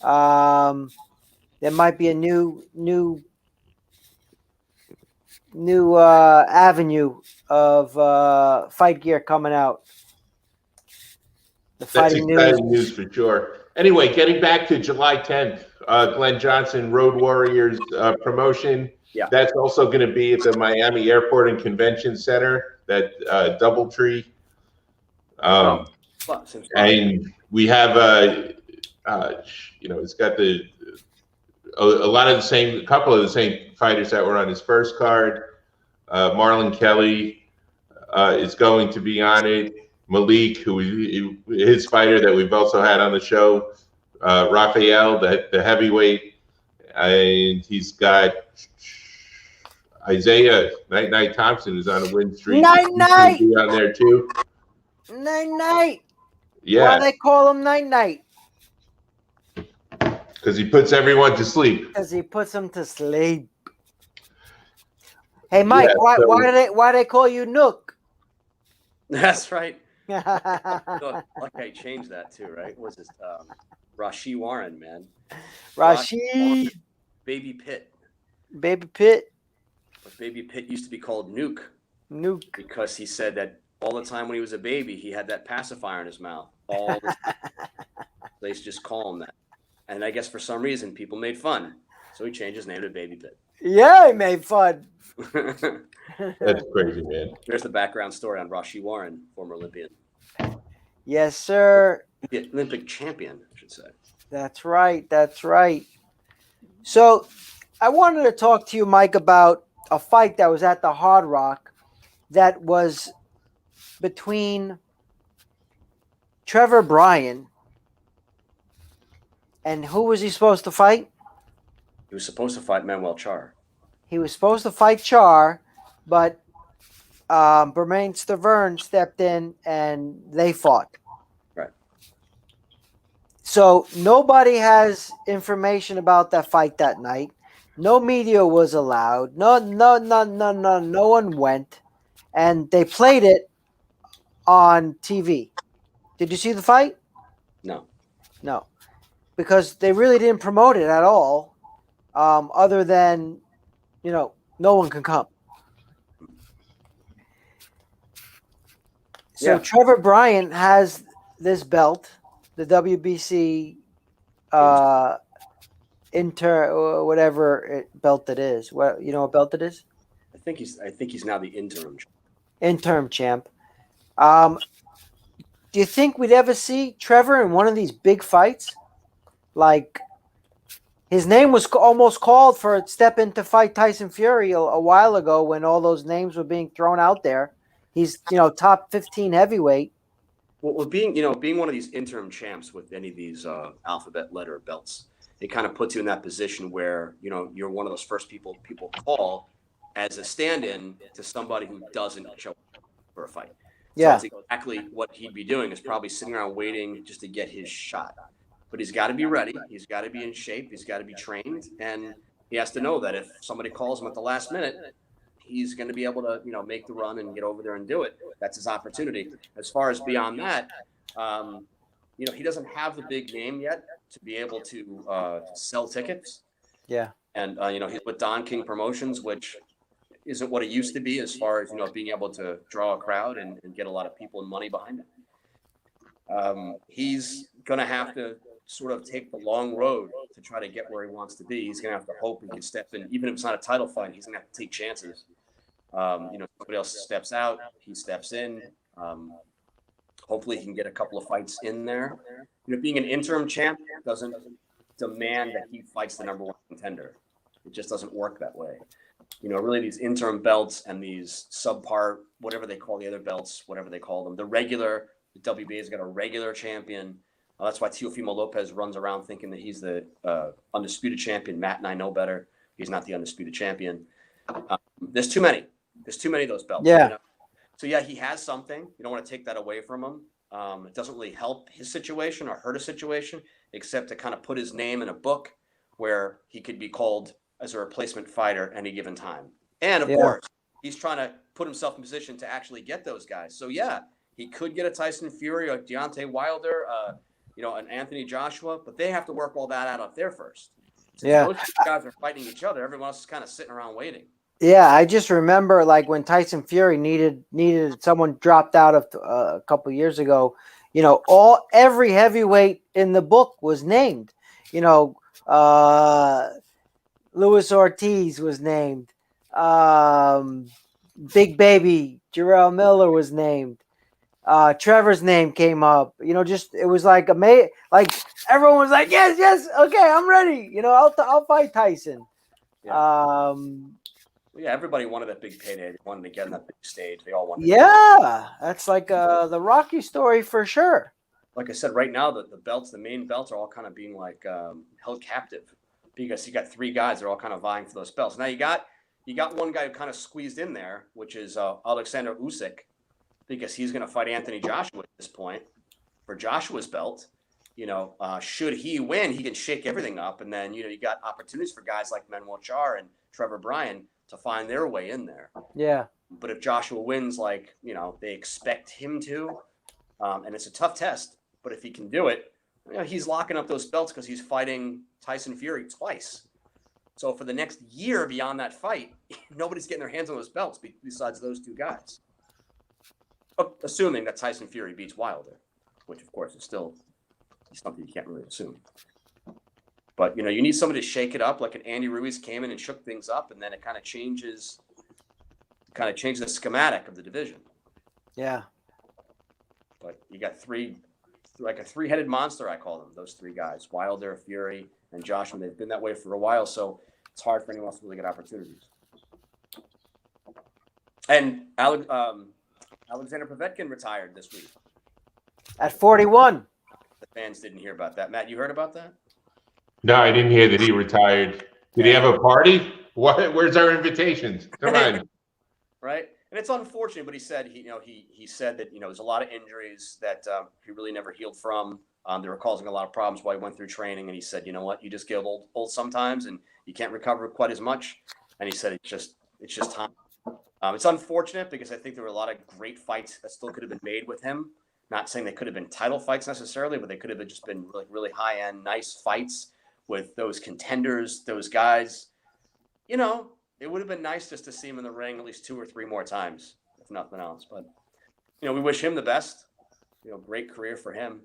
Speaker 1: there might be a new avenue of fight gear coming out. The
Speaker 2: That's
Speaker 1: fighting
Speaker 2: exciting news for sure. Anyway, getting back to July 10th, Glenn Johnson Road Warriors promotion.
Speaker 3: Yeah.
Speaker 2: That's also going to be at the Miami Airport and Convention Center, that DoubleTree. And we have, it's got a couple of the same fighters that were on his first card. Marlon Kelly is going to be on it. Malik, his fighter that we've also had on the show, Raphael, the heavyweight, and he's got Isaiah Night Thompson, who's on a win streak.
Speaker 1: Night
Speaker 2: be on there too.
Speaker 1: Night.
Speaker 2: Yeah.
Speaker 1: Why they call him Night?
Speaker 2: Because he puts everyone to sleep.
Speaker 1: Because he puts them to sleep. Hey Mike,
Speaker 2: Yeah,
Speaker 1: why they call you Nook?
Speaker 3: That's right. Look, like I changed that too, right? What was this? Rashi Warren, man.
Speaker 1: Rashid.
Speaker 3: Baby Pitt.
Speaker 1: Baby Pitt.
Speaker 3: But Baby Pitt used to be called Nuke.
Speaker 1: Nuke.
Speaker 3: Because he said that all the time when he was a baby, he had that pacifier in his mouth. All the time. They used to just call him that. And I guess for some reason, people made fun. So he changed his name to Baby Pitt.
Speaker 1: Yeah, he made fun.
Speaker 2: That's crazy, man.
Speaker 3: There's the background story on Rashi Warren, former Olympian.
Speaker 1: Yes, sir.
Speaker 3: Olympic champion, I should say.
Speaker 1: That's right. That's right. So I wanted to talk to you, Mike, about a fight that was at the Hard Rock that was between Trevor Bryan and who was he supposed to fight?
Speaker 3: He was supposed to fight Manuel Char.
Speaker 1: He was supposed to fight Char, but Bermain Stavern stepped in and they fought.
Speaker 3: Right.
Speaker 1: So nobody has information about that fight that night. No media was allowed. No one went. And they played it on TV. Did you see the fight?
Speaker 3: No.
Speaker 1: No. Because they really didn't promote it at all. Other than, no one can come. So yeah. Trevor Bryan has this belt, the WBC belt it is. What what belt it is?
Speaker 3: I think he's now the
Speaker 1: interim champ. Do you think we'd ever see Trevor in one of these big fights? Like, his name was almost called for a step in to fight Tyson Fury a while ago when all those names were being thrown out there. He's, top 15 heavyweight.
Speaker 3: Well, being one of these interim champs with any of these alphabet letter belts, it kind of puts you in that position where, you're one of those first people call as a stand-in to somebody who doesn't show up for a fight.
Speaker 1: Yeah.
Speaker 3: So that's exactly what he'd be doing, is probably sitting around waiting just to get his shot. But he's got to be ready. He's got to be in shape. He's got to be trained. And he has to know that if somebody calls him at the last minute, he's going to be able to, make the run and get over there and do it. That's his opportunity. As far as beyond that, he doesn't have the big name yet to be able to sell tickets.
Speaker 1: Yeah.
Speaker 3: And, he's with Don King Promotions, which isn't what it used to be as far as, being able to draw a crowd and get a lot of people and money behind it. He's going to have to sort of take the long road to try to get where he wants to be. He's going to have to hope he can step in. Even if it's not a title fight, he's going to have to take chances. Somebody else steps out, he steps in. Hopefully he can get a couple of fights in there. Being an interim champ doesn't demand that he fights the number one contender. It just doesn't work that way. Really these interim belts and these subpar, whatever they call the other belts, whatever they call them, the WBA's got a regular champion. That's why Teofimo Lopez runs around thinking that he's the undisputed champion. Matt and I know better. He's not the undisputed champion. There's too many. There's too many of those belts.
Speaker 1: Yeah.
Speaker 3: So yeah, he has something. You don't want to take that away from him. It doesn't really help his situation or hurt his situation, except to kind of put his name in a book where he could be called as a replacement fighter any given time. And of course, he's trying to put himself in position to actually get those guys. So yeah, he could get a Tyson Fury or Deontay Wilder, an Anthony Joshua, but they have to work all that out up there first. So those two guys are fighting each other. Everyone else is kind of sitting around waiting.
Speaker 1: Yeah, I just remember like when Tyson Fury needed someone dropped out of a couple years ago. Every heavyweight in the book was named. Luis Ortiz was named. Big Baby Jarrell Miller was named. Trevor's name came up. It was like amazing. Like everyone was like, yes, okay, I'm ready. I'll fight Tyson.
Speaker 3: Yeah. Everybody wanted that big payday. They wanted to get on that big stage. They all wanted.
Speaker 1: That's like the Rocky story for sure.
Speaker 3: Like I said, right now the belts, the main belts, are all kind of being like held captive because you got three guys that are all kind of vying for those belts. Now you got one guy who kind of squeezed in there, which is Alexander Usyk, because he's going to fight Anthony Joshua at this point for Joshua's belt. Should he win, he can shake everything up, and then you got opportunities for guys like Manuel Char and Trevor Bryan to find their way in there.
Speaker 1: Yeah.
Speaker 3: But if Joshua wins, like they expect him to, and it's a tough test, but if he can do it, he's locking up those belts because he's fighting Tyson Fury twice. So for the next year beyond that fight, nobody's getting their hands on those belts besides those two guys. Assuming that Tyson Fury beats Wilder, which of course is still something you can't really assume. But you need somebody to shake it up, like an Andy Ruiz came in and shook things up, and then it kind of changes the schematic of the division.
Speaker 1: Yeah.
Speaker 3: But you got like a three-headed monster, I call them, those three guys: Wilder, Fury, and Joshua. They've been that way for a while, so it's hard for anyone else to really get opportunities. And Alexander Povetkin retired this week
Speaker 1: at 41.
Speaker 3: The fans didn't hear about that. Matt, you heard about that?
Speaker 2: No, I didn't hear that he retired. Did he have a party? What? Where's our invitations? Come on.
Speaker 3: Right, and it's unfortunate, but he said he said that there's a lot of injuries that he really never healed from. They were causing a lot of problems while he went through training, and he said, you know what, you just get old sometimes, and you can't recover quite as much. And he said it's just time. It's unfortunate because I think there were a lot of great fights that still could have been made with him. Not saying they could have been title fights necessarily, but they could have just been really high-end, nice fights with those contenders, those guys. It would have been nice just to see him in the ring at least 2 or 3 more times, if nothing else. But, we wish him the best. Great career for him.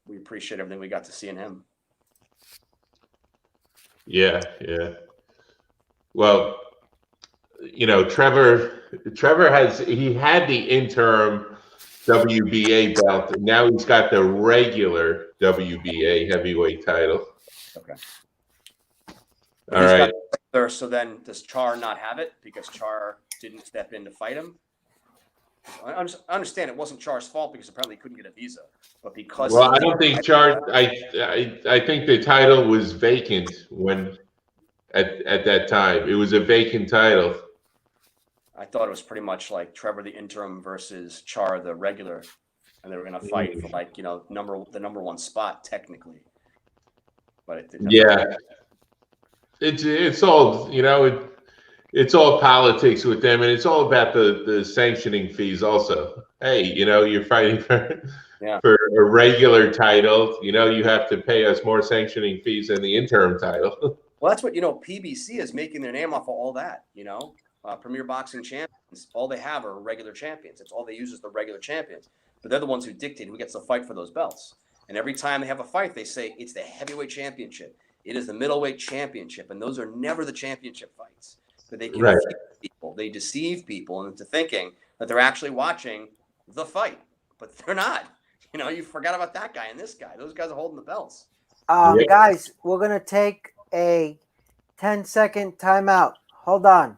Speaker 3: We appreciate everything we got to see in him.
Speaker 2: Yeah. Well, Trevor had the interim WBA belt, and now he's got the regular WBA heavyweight title.
Speaker 3: Okay.
Speaker 2: All right.
Speaker 3: So then does Char not have it because Char didn't step in to fight him? I understand it wasn't Char's fault because apparently he couldn't get a visa, but because
Speaker 2: I don't think Char. I think the title was vacant when at that time. It was a vacant title.
Speaker 3: I thought it was pretty much like Trevor the interim versus Char the regular, and they were going to fight for the number one spot technically. But it didn't.
Speaker 2: Yeah. It's all it's all politics with them, and it's all about the sanctioning fees also. Hey, you're fighting for a regular title, you have to pay us more sanctioning fees than the interim title.
Speaker 3: Well, that's what PBC is making their name off of all that. Premier Boxing Champions, all they have are regular champions. It's all they use is the regular champions, but they're the ones who dictate who gets to fight for those belts. And every time they have a fight, they say it's the heavyweight championship. It is the middleweight championship, and those are never the championship fights. But they confuse people. They deceive people into thinking that they're actually watching the fight, but they're not. You forgot about that guy and this guy. Those guys are holding the belts.
Speaker 1: Guys, we're going to take a 10-second timeout. Hold on.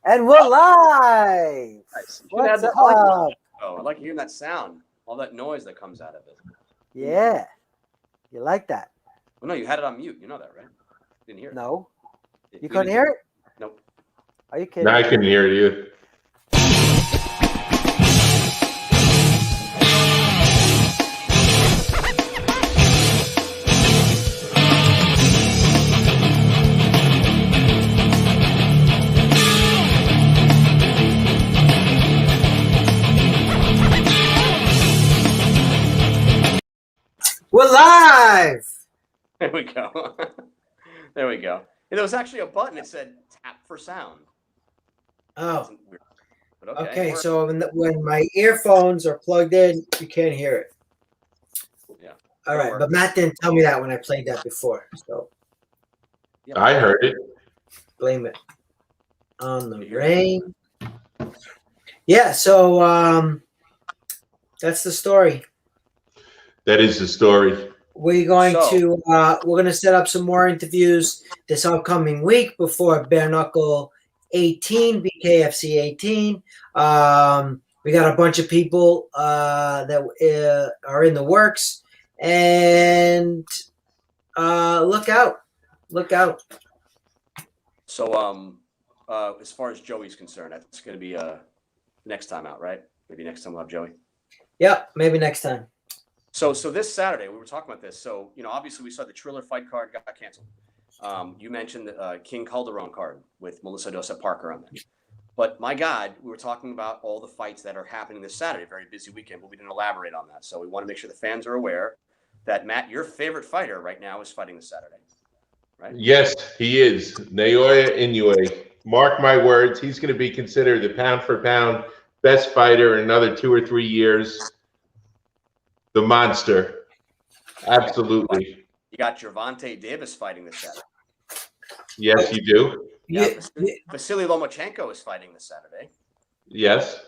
Speaker 1: And we're live.
Speaker 3: Nice.
Speaker 1: What's up?
Speaker 3: Oh, I like hearing that sound. All that noise that comes out of it.
Speaker 1: Yeah. You like that?
Speaker 3: Well, no, you had it on mute. You know that, right? Didn't hear it.
Speaker 1: No. You couldn't hear it?
Speaker 3: Nope.
Speaker 1: Are you kidding?
Speaker 2: No, I couldn't hear you.
Speaker 1: We're live.
Speaker 3: There we go. There we go. And there was actually a button that said tap for sound.
Speaker 1: Oh.
Speaker 3: But
Speaker 1: Okay, so when my earphones are plugged in, you can't hear it.
Speaker 3: Yeah.
Speaker 1: All right, but Matt didn't tell me that when I played that before, so
Speaker 3: Yeah.
Speaker 2: I heard it.
Speaker 1: blame it on the rain. Yeah, so that's the story.
Speaker 2: That is the story.
Speaker 1: We're going to set up some more interviews this upcoming week before Bare Knuckle 18, BKFC 18. We got a bunch of people that are in the works, and look out.
Speaker 3: So, as far as Joey's concerned, that's going to be next time out, right? Maybe next time we'll have Joey.
Speaker 1: Yep, maybe next time.
Speaker 3: So this Saturday, we were talking about this. So, obviously we saw the Triller fight card got canceled. You mentioned the King Calderon card with Melissa Dosa Parker on there. But my God, we were talking about all the fights that are happening this Saturday. Very busy weekend, but we didn't elaborate on that. So we want to make sure the fans are aware that, Matt, your favorite fighter right now is fighting this Saturday, right?
Speaker 2: Yes, he is. Naoya Inoue. Mark my words, he's going to be considered the pound-for-pound best fighter in another 2 or 3 years. The monster. Absolutely.
Speaker 3: You got Gervonta Davis fighting this Saturday.
Speaker 2: Yes, you do.
Speaker 3: Yeah, Vasily Lomachenko is fighting this Saturday.
Speaker 2: Yes.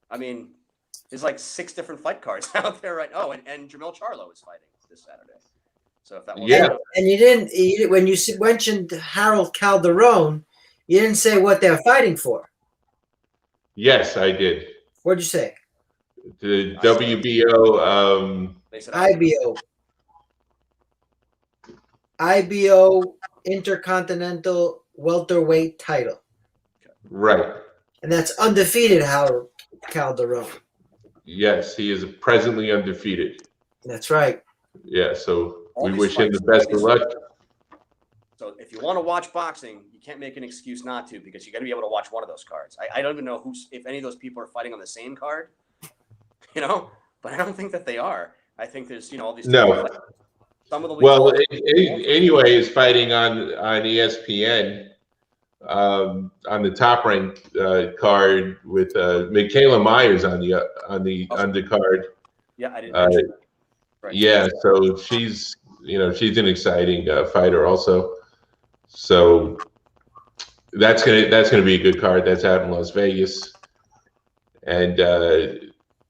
Speaker 3: I mean, there's like 6 different fight cards out there right. Oh, and Jamil Charlo is fighting this Saturday. So if that was
Speaker 1: and you didn't when you mentioned Harold Calderon, you didn't say what they're fighting for.
Speaker 2: Yes, I did.
Speaker 1: What'd you say?
Speaker 2: The WBO.
Speaker 3: They said
Speaker 1: IBO Intercontinental Welterweight title.
Speaker 2: Right.
Speaker 1: And that's undefeated Harold Calderon.
Speaker 2: Yes, he is presently undefeated.
Speaker 1: That's right.
Speaker 2: Yeah, so
Speaker 3: all
Speaker 2: we
Speaker 3: these
Speaker 2: wish him
Speaker 3: fights,
Speaker 2: the best of luck.
Speaker 3: So if you want to watch boxing, you can't make an excuse not to, because you got to be able to watch one of those cards. I don't even know if any of those people are fighting on the same card, but I don't think that they are. I think there's, all these.
Speaker 2: No.
Speaker 3: Some of them.
Speaker 2: Well, anyway, is fighting on ESPN on the top ranked card with Michaela Myers on the undercard.
Speaker 3: Yeah, I didn't. Right.
Speaker 2: Yeah, so she's an exciting fighter also. So that's gonna be a good card. That's out in Las Vegas, and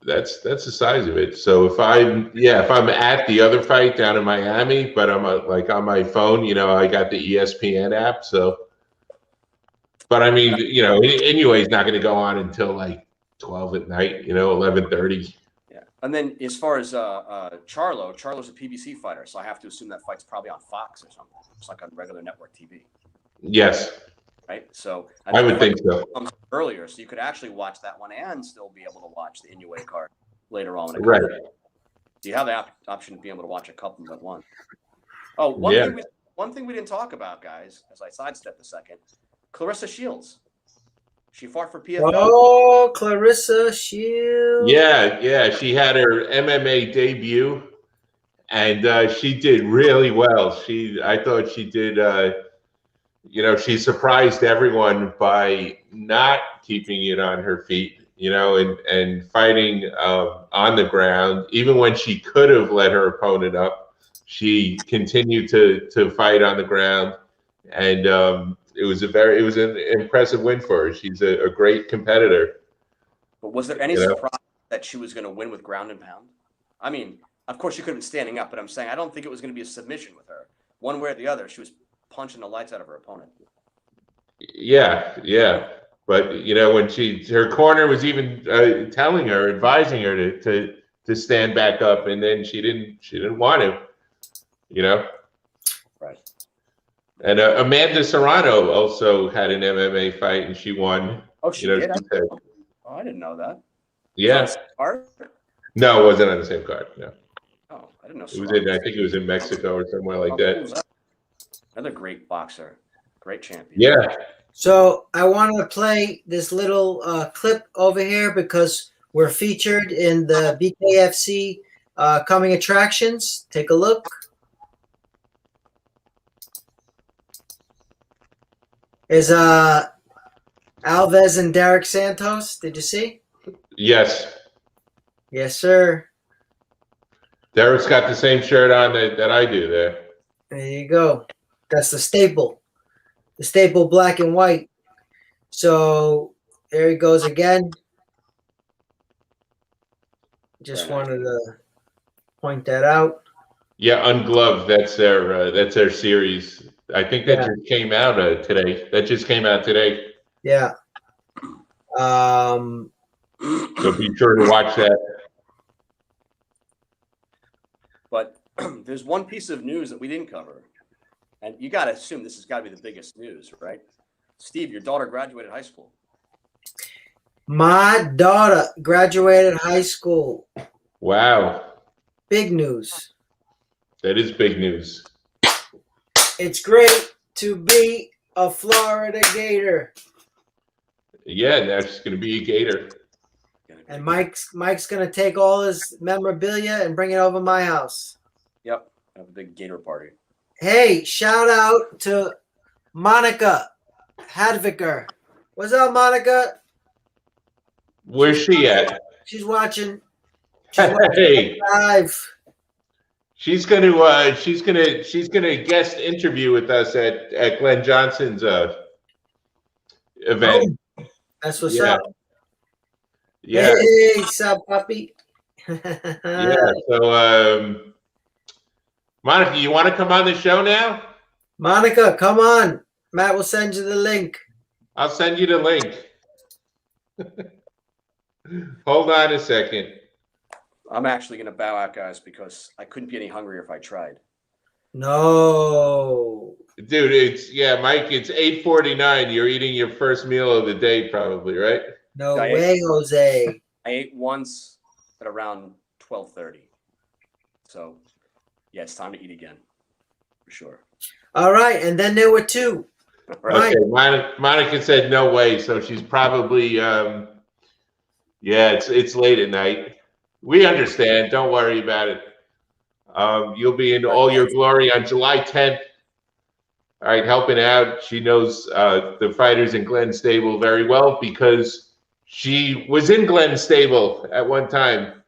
Speaker 2: that's the size of it. So if I'm at the other fight down in Miami, but I'm on my phone, I got the ESPN app. So, but I mean, anyway, he's not going to go on until like 12 at night, 11:30.
Speaker 3: Yeah, and then as far as Charlo's a PBC fighter, so I have to assume that fight's probably on Fox or something. It's like on regular network TV.
Speaker 2: Yes.
Speaker 3: Right. So
Speaker 2: I would think so.
Speaker 3: Earlier, so you could actually watch that one and still be able to watch the Inoue card later on.
Speaker 2: Right.
Speaker 3: So you have the option to be able to watch a couple at once. Oh, one thing we didn't talk about, guys, as I sidestep a second, Clarissa Shields. She fought for PFL.
Speaker 1: Oh, Clarissa Shields.
Speaker 2: Yeah. She had her MMA debut, and she did really well. I thought she did. She surprised everyone by not keeping it on her feet. and fighting on the ground. Even when she could have let her opponent up, she continued to fight on the ground, and it was an impressive win for her. She's a great competitor.
Speaker 3: But was there any surprise that she was going to win with ground and pound? I mean, of course she could have been standing up, but I'm saying I don't think it was going to be a submission with her. One way or the other, she was punching the lights out of her opponent.
Speaker 2: Yeah. But when her corner was even telling her, advising her to stand back up, and then she didn't want to.
Speaker 3: Right.
Speaker 2: And Amanda Serrano also had an MMA fight, and she won.
Speaker 3: Oh, she did. I didn't know that.
Speaker 2: Yeah.
Speaker 3: Was it on the card?
Speaker 2: No, it wasn't on the same card. No.
Speaker 3: Oh, I didn't know.
Speaker 2: I think it was in Mexico or somewhere like that.
Speaker 3: Another great boxer, great champion.
Speaker 2: Yeah.
Speaker 1: So I want to play this little clip over here because we're featured in the BKFC coming attractions. Take a look. Is Alves and Derek Santos. Did you see?
Speaker 2: Yes.
Speaker 1: Yes, sir.
Speaker 2: Derek's got the same shirt on that I do there.
Speaker 1: There you go. That's the staple. The staple black and white. So there he goes again. Just wanted to point that out.
Speaker 2: Yeah, Ungloved. That's their series. I think that just came out today. That just came out today.
Speaker 1: Yeah.
Speaker 2: So be sure to watch that.
Speaker 3: But there's one piece of news that we didn't cover, and you got to assume this has got to be the biggest news, right? Steve, your daughter graduated high school.
Speaker 1: My daughter graduated high school.
Speaker 2: Wow.
Speaker 1: Big news.
Speaker 2: That is big news.
Speaker 1: It's great to be a Florida Gator.
Speaker 2: Yeah, now she's going to be a Gator.
Speaker 1: And Mike's going to take all his memorabilia and bring it over to my house.
Speaker 3: Yep. Have a big Gator party.
Speaker 1: Hey, shout out to Monica Hadviker. What's up, Monica?
Speaker 2: Where's she at?
Speaker 1: She's watching.
Speaker 2: Hey.
Speaker 1: Live.
Speaker 2: She's gonna guest interview with us at Glenn Johnson's event.
Speaker 1: Oh, that's what's up.
Speaker 2: Yeah.
Speaker 1: Hey, sup, puppy?
Speaker 2: Yeah. So, Monica, you want to come on the show now?
Speaker 1: Monica, come on. Matt will send you the link.
Speaker 2: I'll send you the link. Hold on a second.
Speaker 3: I'm actually going to bow out, guys, because I couldn't be any hungrier if I tried.
Speaker 1: No.
Speaker 2: Dude, Mike, it's 8:49. You're eating your first meal of the day probably, right?
Speaker 1: No way, Jose.
Speaker 3: I ate once at around 12:30. So, yeah, it's time to eat again, for sure.
Speaker 1: All right, and then there were two.
Speaker 2: Right. Okay, Monica said no way, so she's probably, it's late at night. We understand. Don't worry about it. You'll be in all your glory on July 10th. All right, helping out. She knows the fighters in Glenn's stable very well because she was in Glenn's stable at one time,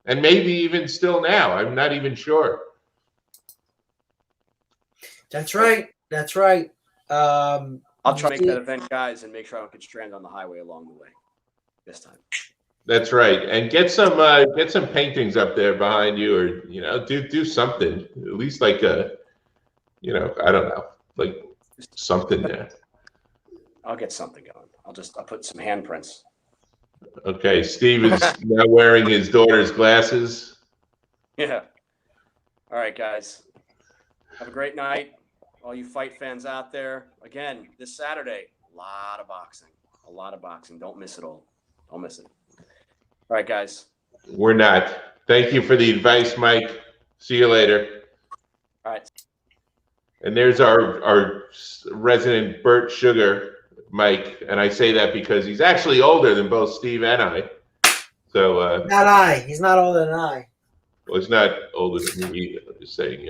Speaker 2: and maybe even still now. I'm not even sure.
Speaker 1: That's right. That's right.
Speaker 3: I'll try to make that event, guys, and make sure I don't get stranded on the highway along the way this time.
Speaker 2: That's right, and get some paintings up there behind you, or do something. At least like I don't know, like something there.
Speaker 3: I'll get something going. I'll put some handprints.
Speaker 2: Okay, Steve is now wearing his daughter's glasses.
Speaker 3: Yeah. All right, guys. Have a great night. All you fight fans out there. Again, this Saturday, a lot of boxing. Don't miss it all. Don't miss it. All right, guys.
Speaker 2: We're not. Thank you for the advice, Mike. See you later.
Speaker 3: All right.
Speaker 2: And there's our resident Burt Sugar, Mike. And I say that because he's actually older than both Steve and I. So
Speaker 1: not I. He's not older than I.
Speaker 2: Well, he's not older than me either. I'm just saying,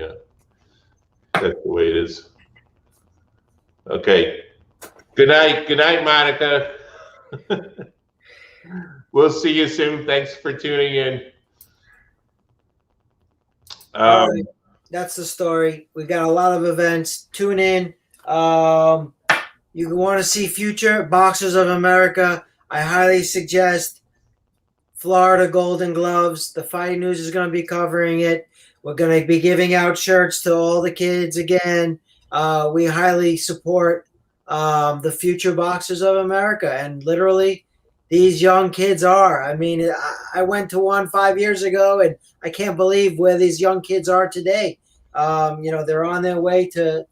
Speaker 2: that's the way it is. Okay. Good night. Good night, Monica. We'll see you soon. Thanks for tuning in.
Speaker 1: All right. That's the story. We got a lot of events. Tune in. You want to see future Boxers of America, I highly suggest Florida Golden Gloves. The Fighting News is going to be covering it. We're going to be giving out shirts to all the kids again. We highly support the future Boxers of America. And literally, these young kids are. I mean, I went to one 5 years ago, and I can't believe where these young kids are today. They're on their way to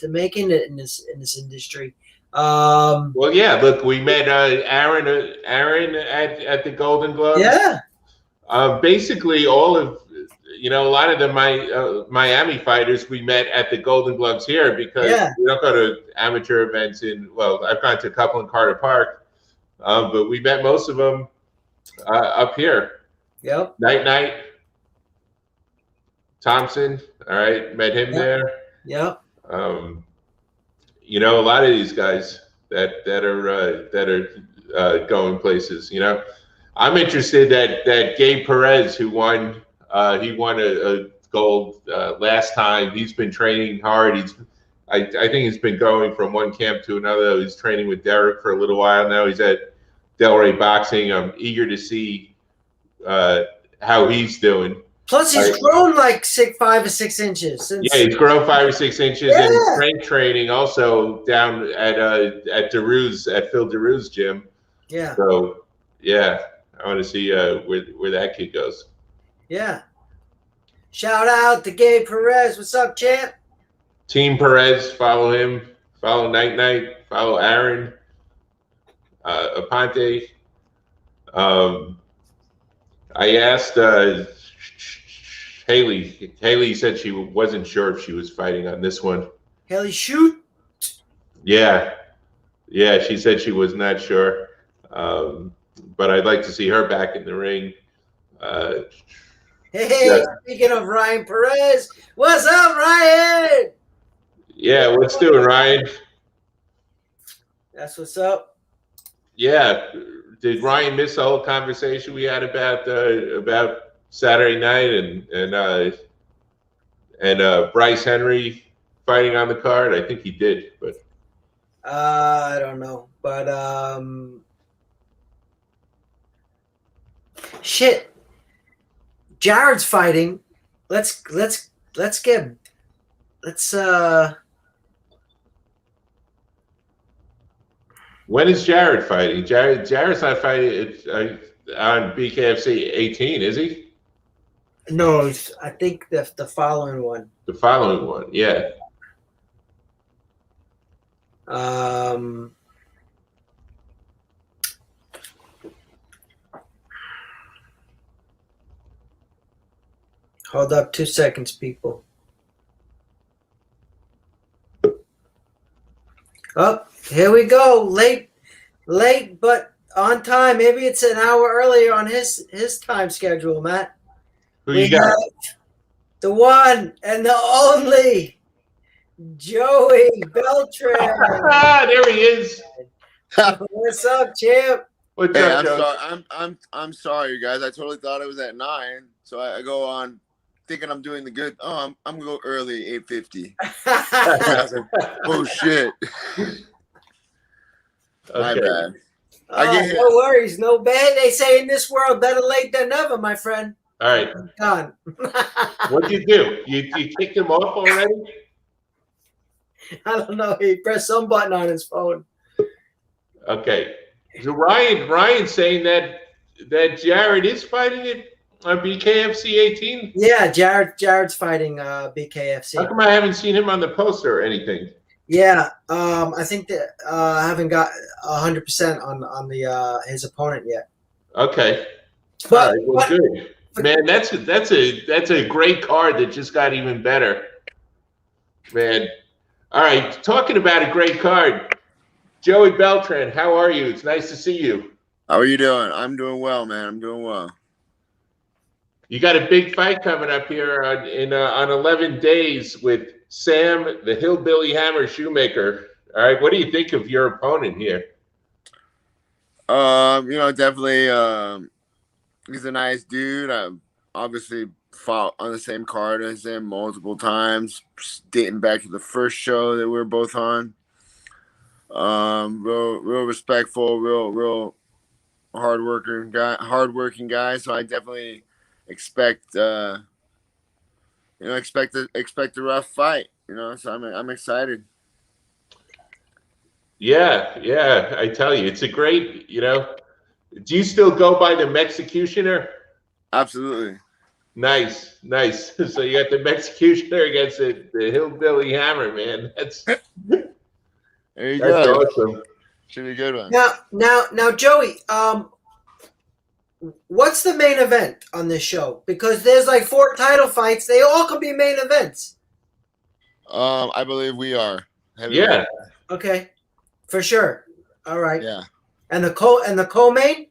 Speaker 1: making it in this industry.
Speaker 2: Well, yeah. Look, we met Aaron at the Golden Gloves.
Speaker 1: Yeah.
Speaker 2: Basically, all of a lot of the Miami fighters we met at the Golden Gloves here because we don't go to amateur events I've gone to a couple in Carter Park, but we met most of them up here.
Speaker 1: Yep.
Speaker 2: Night. Thompson, all right, met him there.
Speaker 1: Yep.
Speaker 2: A lot of these guys that are going places. I'm interested that Gabe Perez, who won, he won a gold last time. He's been training hard. I think he's been going from one camp to another. He's training with Derek for a little while now. He's at Delray Boxing. I'm eager to see how he's doing.
Speaker 1: Plus, he's grown like 5 or 6 inches.
Speaker 2: He's grown 5 or 6 inches, and he's strength training also down at DeRue's, at Phil DeRue's gym.
Speaker 1: Yeah.
Speaker 2: So, I want to see where that kid goes.
Speaker 1: Yeah. Shout out to Gabe Perez. What's up, champ?
Speaker 2: Team Perez, follow him. Follow Night. Follow Aaron Aponte. I asked Haley. Haley said she wasn't sure if she was fighting on this one.
Speaker 1: Haley, shoot.
Speaker 2: Yeah. She said she was not sure, but I'd like to see her back in the ring.
Speaker 1: Speaking of Ryan Perez, what's up, Ryan?
Speaker 2: Yeah, what's doing, Ryan?
Speaker 1: That's what's up.
Speaker 2: Yeah, did Ryan miss the whole conversation we had about Saturday night and Bryce Henry fighting on the card? I think he did, but
Speaker 1: I don't know. But shit, Jared's fighting. Let's.
Speaker 2: When is Jared fighting? Jared's not fighting on BKFC 18, is he?
Speaker 1: No, I think the following one.
Speaker 2: The following one, yeah.
Speaker 1: Hold up 2 seconds, people. Oh, here we go. Late, but on time. Maybe it's an hour earlier on his time schedule, Matt.
Speaker 2: Who you got?
Speaker 1: The one and the only Joey Beltran.
Speaker 2: There he is.
Speaker 1: What's up, champ?
Speaker 2: What's up, Joe?
Speaker 4: I'm sorry, you guys. I totally thought it was at 9, so I go on thinking I'm doing the good. Oh, I'm gonna go early, 8:50. I was like, oh shit. My bad.
Speaker 1: No worries, no bad. They say in this world, better late than never, my friend.
Speaker 2: All right.
Speaker 1: Done.
Speaker 2: What'd you do? You kicked him off already?
Speaker 1: I don't know. He pressed some button on his phone.
Speaker 2: Okay. So Ryan's saying that Jared is fighting it on BKFC 18?
Speaker 1: Yeah, Jared's fighting BKFC.
Speaker 2: How come I haven't seen him on the poster or anything?
Speaker 1: Yeah, I think that I haven't got 100% on the his opponent yet.
Speaker 2: Okay.
Speaker 1: But,
Speaker 2: all right, well, good. Man, that's a great card that just got even better. Man. All right, talking about a great card. Joey Beltran, how are you? It's nice to see you.
Speaker 4: How are you doing? I'm doing well, man. I'm doing well.
Speaker 2: You got a big fight coming up here on 11 days with Sam, the Hillbilly Hammer Shoemaker. All right, what do you think of your opponent here?
Speaker 4: Definitely. He's a nice dude. I've obviously fought on the same card as him multiple times, dating back to the first show that we were both on. Real respectful, real hardworking guy. So I definitely expect expect a rough fight. So I'm excited.
Speaker 2: Yeah. I tell you, it's a great. Do you still go by the Mexicutioner?
Speaker 4: Absolutely.
Speaker 2: Nice. So you got the Mexicutioner against the Hillbilly Hammer, man.
Speaker 4: There you
Speaker 2: That's
Speaker 4: go.
Speaker 2: awesome.
Speaker 4: Should be a good one.
Speaker 1: Now, Joey, what's the main event on this show? Because there's like 4 title fights. They all could be main events.
Speaker 4: I believe we are.
Speaker 2: Yeah.
Speaker 1: Okay, for sure. All right.
Speaker 4: Yeah.
Speaker 1: And the co-main?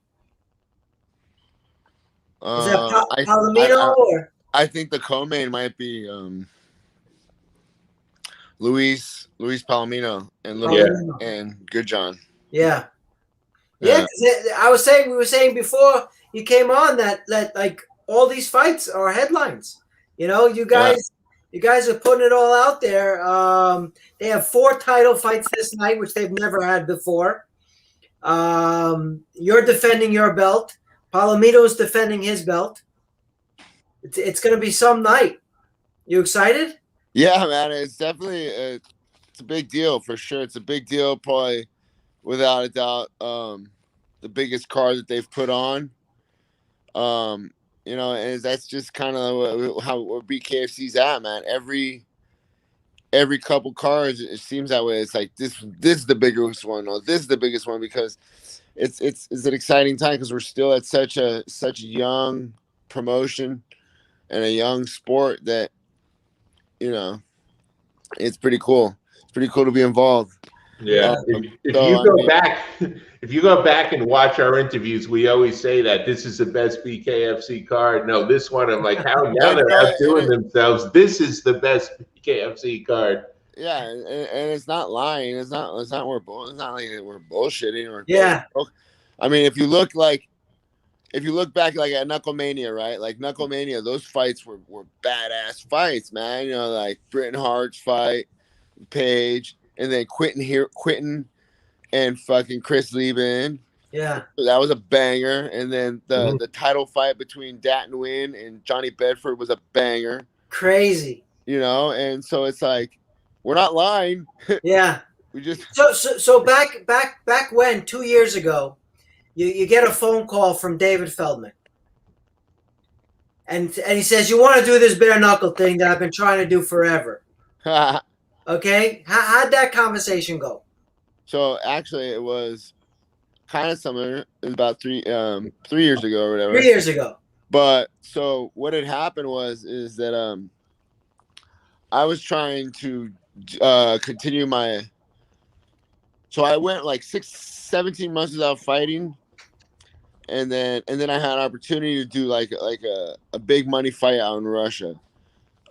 Speaker 1: Is that Palomino or?
Speaker 4: I think the co-main might be Luis Palomino and Good John.
Speaker 1: Yeah. Yeah. We were saying before you came on that like all these fights are headlines. You guys are putting it all out there. They have 4 title fights this night, which they've never had before. You're defending your belt. Palomino's defending his belt. It's going to be some night. You excited?
Speaker 4: Yeah, man. It's definitely it's a big deal for sure. It's a big deal, probably without a doubt. The biggest card that they've put on. And that's just kind of where BKFC's at, man. Every couple cards, it seems that way. It's like this is the biggest one, or this is the biggest one, because it's an exciting time because we're still at such a young promotion and a young sport that it's pretty cool. It's pretty cool to be involved.
Speaker 2: Yeah. If you go back and watch our interviews, we always say that this is the best BKFC card. No, this one, I'm like, how now they're outdoing themselves. This is the best BKFC card.
Speaker 4: Yeah, and it's not lying. It's not like we're bullshitting or I mean, if you look back like at Knucklemania, right? Like Knucklemania, those fights were badass fights, man. Like Britton Hart's fight, Paige, and then Quentin and fucking Chris Lieben.
Speaker 1: Yeah.
Speaker 4: That was a banger. And then the title fight between Dat Nguyen and Johnny Bedford was a banger.
Speaker 1: Crazy.
Speaker 4: And so it's like, we're not lying.
Speaker 1: Yeah.
Speaker 4: We just
Speaker 1: so back when 2 years ago, you get a phone call from David Feldman. And he says, you want to do this bare knuckle thing that I've been trying to do forever. Okay? How'd that conversation go?
Speaker 4: So actually it was kind of similar. It was about 3 years ago or whatever.
Speaker 1: 3 years ago.
Speaker 4: But so what had happened is that I was trying to continue my. So I went like 17 months without fighting, and then I had an opportunity to do like a big money fight out in Russia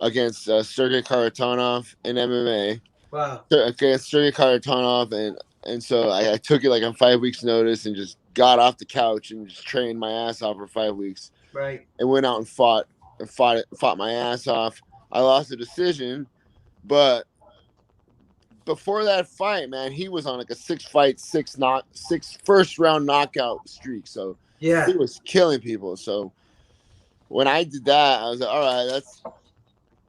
Speaker 4: against Sergey Kharitonov in MMA.
Speaker 1: Wow.
Speaker 4: Against Sergey Kharitonov, and so I took it like on 5 weeks' notice and just got off the couch and just trained my ass off for 5 weeks.
Speaker 1: Right.
Speaker 4: And went out and fought my ass off. I lost the decision, but before that fight, man, he was on like a 6 first round knockout streak. So
Speaker 1: yeah,
Speaker 4: he was killing people. So when I did that, I was like, all right,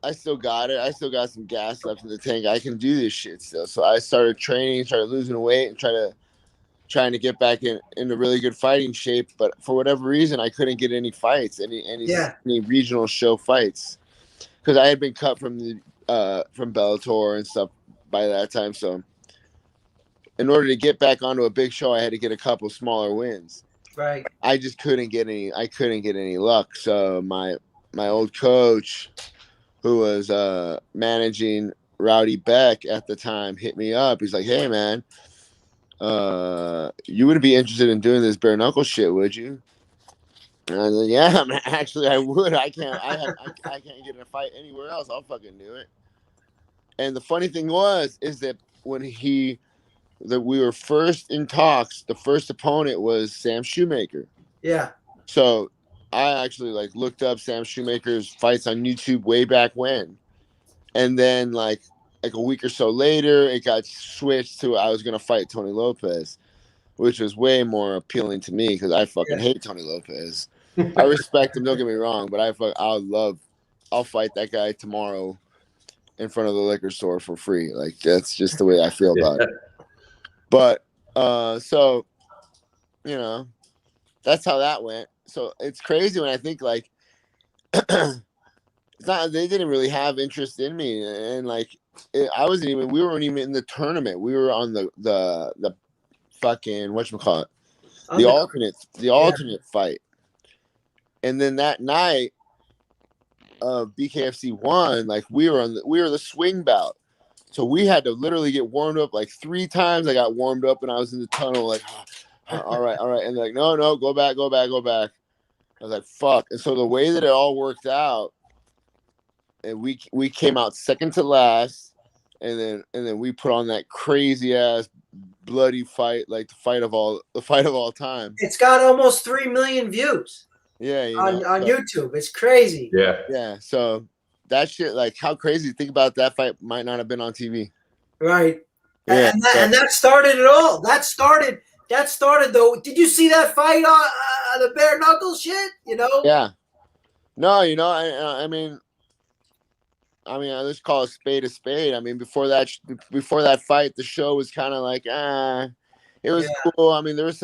Speaker 4: I still got it. I still got some gas left in the tank. I can do this shit still. So I started training, started losing weight, and trying to get back in a really good fighting shape. But for whatever reason, I couldn't get any fights, any regional show fights, because I had been cut from Bellator and stuff by that time. So in order to get back onto a big show, I had to get a couple smaller wins.
Speaker 1: Right.
Speaker 4: I just couldn't get any. I couldn't get any luck. So my old coach, who was managing Rowdy Beck at the time, hit me up. He's like, "Hey, man, you wouldn't be interested in doing this bare knuckle shit, would you?" And I was like, "Yeah, man, actually, I would. I can't get in a fight anywhere else. I'll fucking do it." And the funny thing is that when he that we were first in talks. The first opponent was Sam Shoemaker.
Speaker 1: Yeah.
Speaker 4: So I actually like looked up Sam Shoemaker's fights on YouTube way back when, and then like a week or so later, it got switched to I was gonna fight Tony Lopez, which was way more appealing to me because I fucking hate Tony Lopez. I respect him. Don't get me wrong, but I'll fight that guy tomorrow in front of the liquor store for free. Like that's just the way I feel about it. But so you know, that's how that went. So it's crazy when I think like it's not they didn't really have interest in me, and like we weren't even in the tournament. We were on the fucking whatchamacallit, the alternate fight. And then that night BKFC won, like we were the swing bout. So we had to literally get warmed up like 3 times. I got warmed up and I was in the tunnel like all right. And they're like, no, go back. I was like, fuck. And so the way that it all worked out, and we came out second to last, and then we put on that crazy ass bloody fight, like the fight of all time.
Speaker 1: It's got almost 3 million views.
Speaker 4: Yeah,
Speaker 1: on YouTube. It's crazy.
Speaker 4: Yeah. So that shit, like how crazy. Think about that fight might not have been on TV.
Speaker 1: Right.
Speaker 4: Yeah.
Speaker 1: And that started it all. That started though. Did you see that fight on the bare knuckle shit? You know?
Speaker 4: Yeah. No, I mean, I just call a spade a spade. I mean, before that fight, the show was kind of like, it was cool. I mean, there was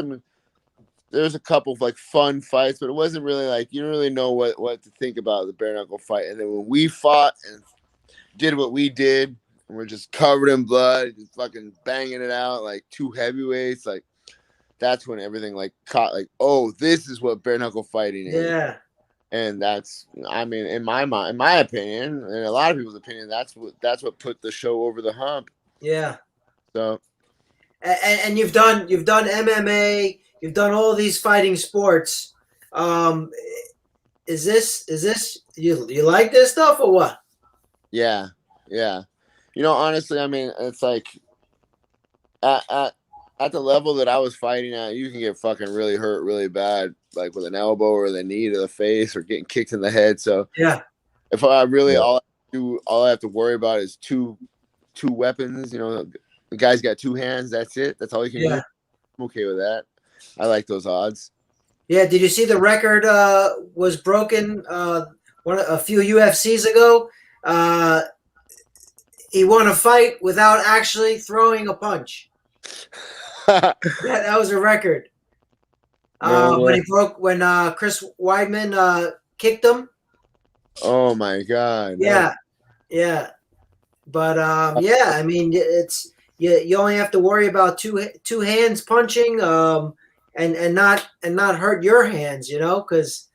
Speaker 4: a couple of like fun fights, but it wasn't really like you don't really know what to think about the bare knuckle fight. And then when we fought and did what we did, and we're just covered in blood, and fucking banging it out like 2 heavyweights, like that's when everything like caught like, oh, this is what bare knuckle fighting is.
Speaker 1: Yeah.
Speaker 4: And that's, I mean, in my mind, in my opinion, and a lot of people's opinion, that's what put the show over the hump.
Speaker 1: Yeah.
Speaker 4: So.
Speaker 1: And you've done MMA. You've done all these fighting sports. Is this you like this stuff or what?
Speaker 4: Yeah. Honestly, I mean, it's like at the level that I was fighting at, you can get fucking really hurt really bad, like with an elbow or the knee to the face or getting kicked in the head. So
Speaker 1: yeah,
Speaker 4: if I really all I have to worry about is two weapons. The guy's got 2 hands. That's it. That's all he can do. I'm okay with that. I like those odds.
Speaker 1: Yeah. Did you see the record was broken a few UFCs ago? He won a fight without actually throwing a punch. that was a record. When Chris Weidman kicked him.
Speaker 4: Oh my God.
Speaker 1: Yeah. But I mean, it's you only have to worry about two hands punching, and not hurt your hands, because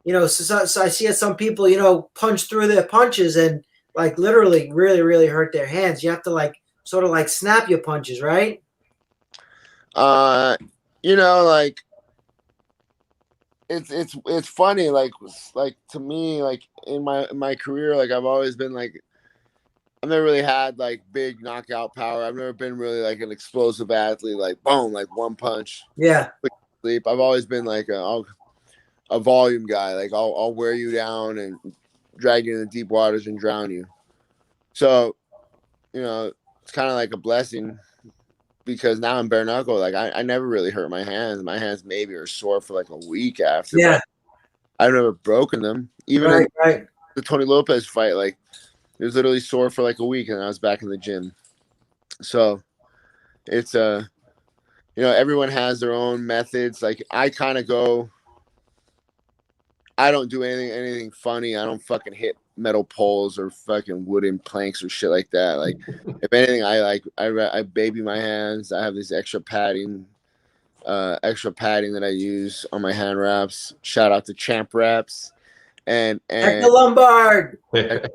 Speaker 1: so I see some people punch through their punches and like literally really really hurt their hands. You have to like sort of like snap your punches, right?
Speaker 4: Like it's funny, like to me, like in my career, like I've always been like, I've never really had like big knockout power. I've never been really like an explosive athlete, like boom, like one punch.
Speaker 1: Yeah.
Speaker 4: Quick sleep. I've always been like a volume guy. Like I'll wear you down and drag you in the deep waters and drown you. So, it's kind of like a blessing because now I'm bare knuckle. Like I never really hurt my hands. My hands maybe are sore for like a week after.
Speaker 1: Yeah.
Speaker 4: I've never broken them. Even in the Tony Lopez fight, like it was literally sore for like a week and I was back in the gym. So it's everyone has their own methods. Like I kind of go, I don't do anything funny. I don't fucking hit metal poles or fucking wooden planks or shit like that. Like if anything, I baby my hands. I have this extra padding that I use on my hand wraps. Shout out to Champ Wraps and
Speaker 1: Hector Lombard.
Speaker 4: Yeah.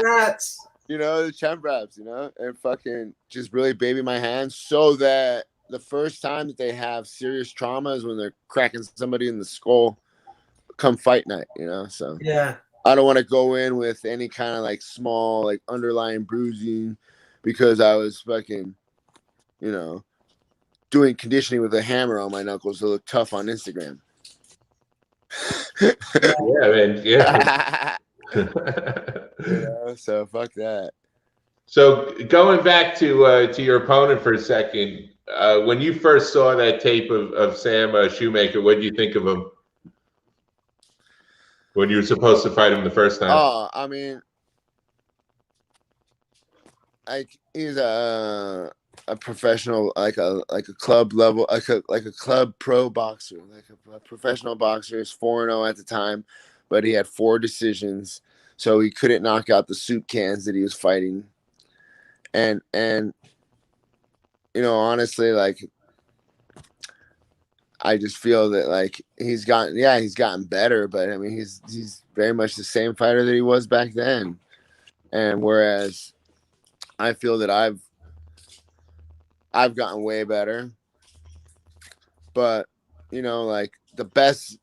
Speaker 1: Wraps.
Speaker 4: The Champ Wraps, and fucking just really baby my hands so that the first time that they have serious trauma is when they're cracking somebody in the skull come fight night, so
Speaker 1: yeah,
Speaker 4: I don't want to go in with any kind of like small like underlying bruising because I was fucking doing conditioning with a hammer on my knuckles to look tough on Instagram.
Speaker 2: Yeah, man. Yeah.
Speaker 4: So fuck that.
Speaker 2: So going back to your opponent for a second, when you first saw that tape of Sam Shoemaker, what did you think of him when you were supposed to fight him the first time?
Speaker 4: Oh, I mean, like he's a professional, like a club level, like a club pro boxer, like a professional boxer. He's 4-0 at the time, but he had 4 decisions, so he couldn't knock out the soup cans that he was fighting. And honestly, like I just feel that like he's gotten better, but I mean he's very much the same fighter that he was back then. And whereas I feel that I've gotten way better, but like the best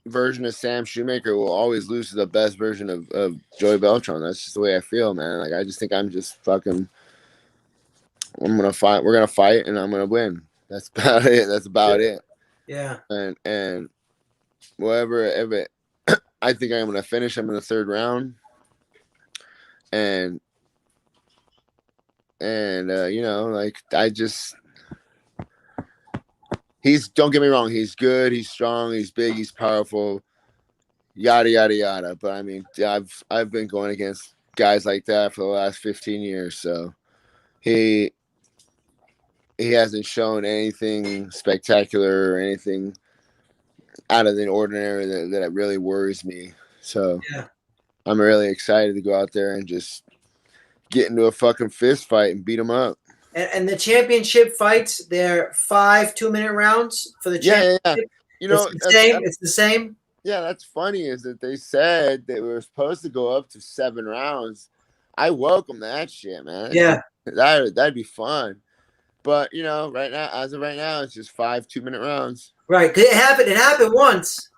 Speaker 4: version of Sam Shoemaker will always lose to the best version of Joey Beltran. That's just the way I feel, man. Like I just think I'm just fucking. I'm gonna fight. We're gonna fight, and I'm gonna win. That's about it. That's about it.
Speaker 1: Yeah.
Speaker 4: And whatever, I think I'm gonna finish him in the 3rd round. And like I just. Don't get me wrong, he's good, he's strong, he's big, he's powerful, yada yada yada. But I mean, I've been going against guys like that for the last 15 years, so he hasn't shown anything spectacular or anything out of the ordinary that really worries me. So
Speaker 1: Yeah.
Speaker 4: I'm really excited to go out there and just get into a fucking fist fight and beat him up.
Speaker 1: And the championship fights, they're 5 2-minute rounds for the championship.
Speaker 4: Yeah.
Speaker 1: It's the same. It's the same.
Speaker 4: Yeah, that's funny is that they said that we were supposed to go up to 7 rounds. I welcome that shit, man.
Speaker 1: Yeah.
Speaker 4: That'd be fun. But as of right now, it's just 5 2-minute rounds.
Speaker 1: Right. It happened. It happened once.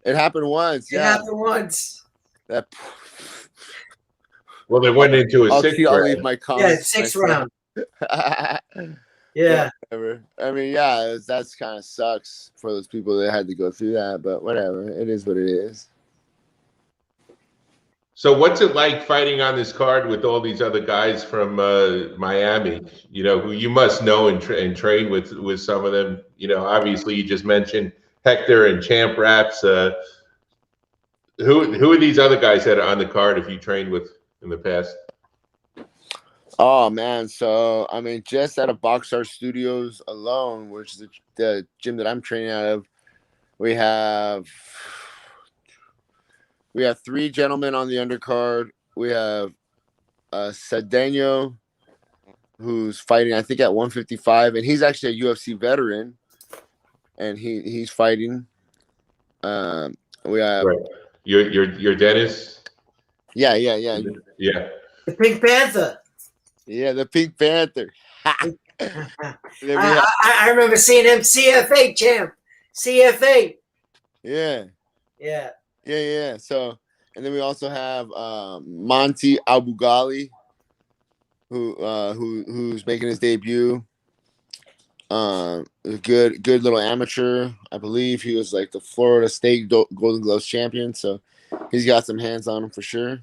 Speaker 4: It happened once.
Speaker 1: It happened once.
Speaker 4: That.
Speaker 2: Well, they went into a 6th round.
Speaker 4: I'll leave my comments.
Speaker 1: Yeah, 6th round. Yeah.
Speaker 4: Whatever. I mean, yeah, that's kind of sucks for those people that had to go through that, but whatever. It is what it is.
Speaker 2: So what's it like fighting on this card with all these other guys from Miami, who you must know and train with some of them? Obviously you just mentioned Hector and Champ Raps. Who are these other guys that are on the card if you trained with in the past?
Speaker 4: Oh man, so I mean, just out of Boxar Studios alone, which is the gym that I'm training out of, we have 3 gentlemen on the undercard. We have Cedeno, who's fighting, I think, at 155, and he's actually a UFC veteran, and he's fighting. We have
Speaker 2: your Dennis.
Speaker 4: Yeah.
Speaker 1: The Pink Panther.
Speaker 4: Yeah, the Pink Panther.
Speaker 1: I remember seeing him CFA champ. CFA.
Speaker 4: Yeah.
Speaker 1: Yeah.
Speaker 4: So, and then we also have Monty Abugali, who's making his debut. A good little amateur. I believe he was like the Florida State Golden Gloves champion, so he's got some hands on him for sure.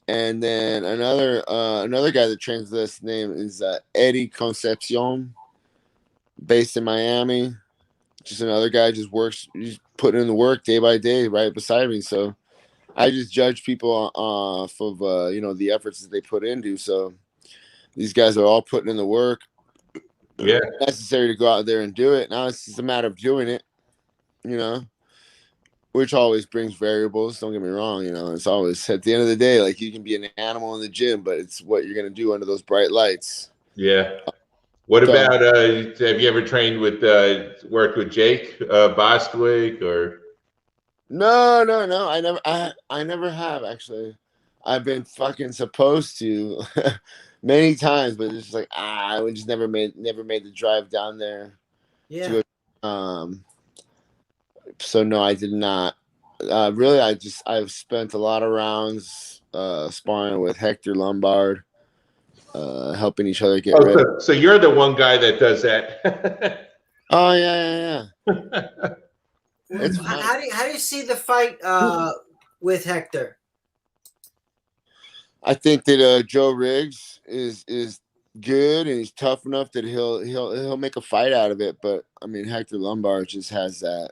Speaker 4: And then another guy that trains this name is Eddie Concepcion, based in Miami. Just another guy, just putting in the work day by day right beside me. So I just judge people off of the efforts that they put into. So these guys are all putting in the work.
Speaker 2: Yeah,
Speaker 4: necessary to go out there and do it. Now it's just a matter of doing it, which always brings variables. Don't get me wrong. It's always at the end of the day, like you can be an animal in the gym, but it's what you're going to do under those bright lights.
Speaker 2: Yeah. What about, have you ever trained with, worked with Jake Bostwick or?
Speaker 4: No. I never have actually. I've been fucking supposed to many times, but it's just like, we just never made the drive down there.
Speaker 1: Yeah.
Speaker 4: So no, I did not. Really, I've spent a lot of rounds sparring with Hector Lombard. helping each other get
Speaker 2: Oh,
Speaker 4: ready.
Speaker 2: so you're the one guy that does that.
Speaker 4: Oh yeah. It's fun.
Speaker 1: How do you see the fight with Hector?
Speaker 4: I think that Joe Riggs is good and he's tough enough that he'll make a fight out of it. But I mean, Hector Lombard just has that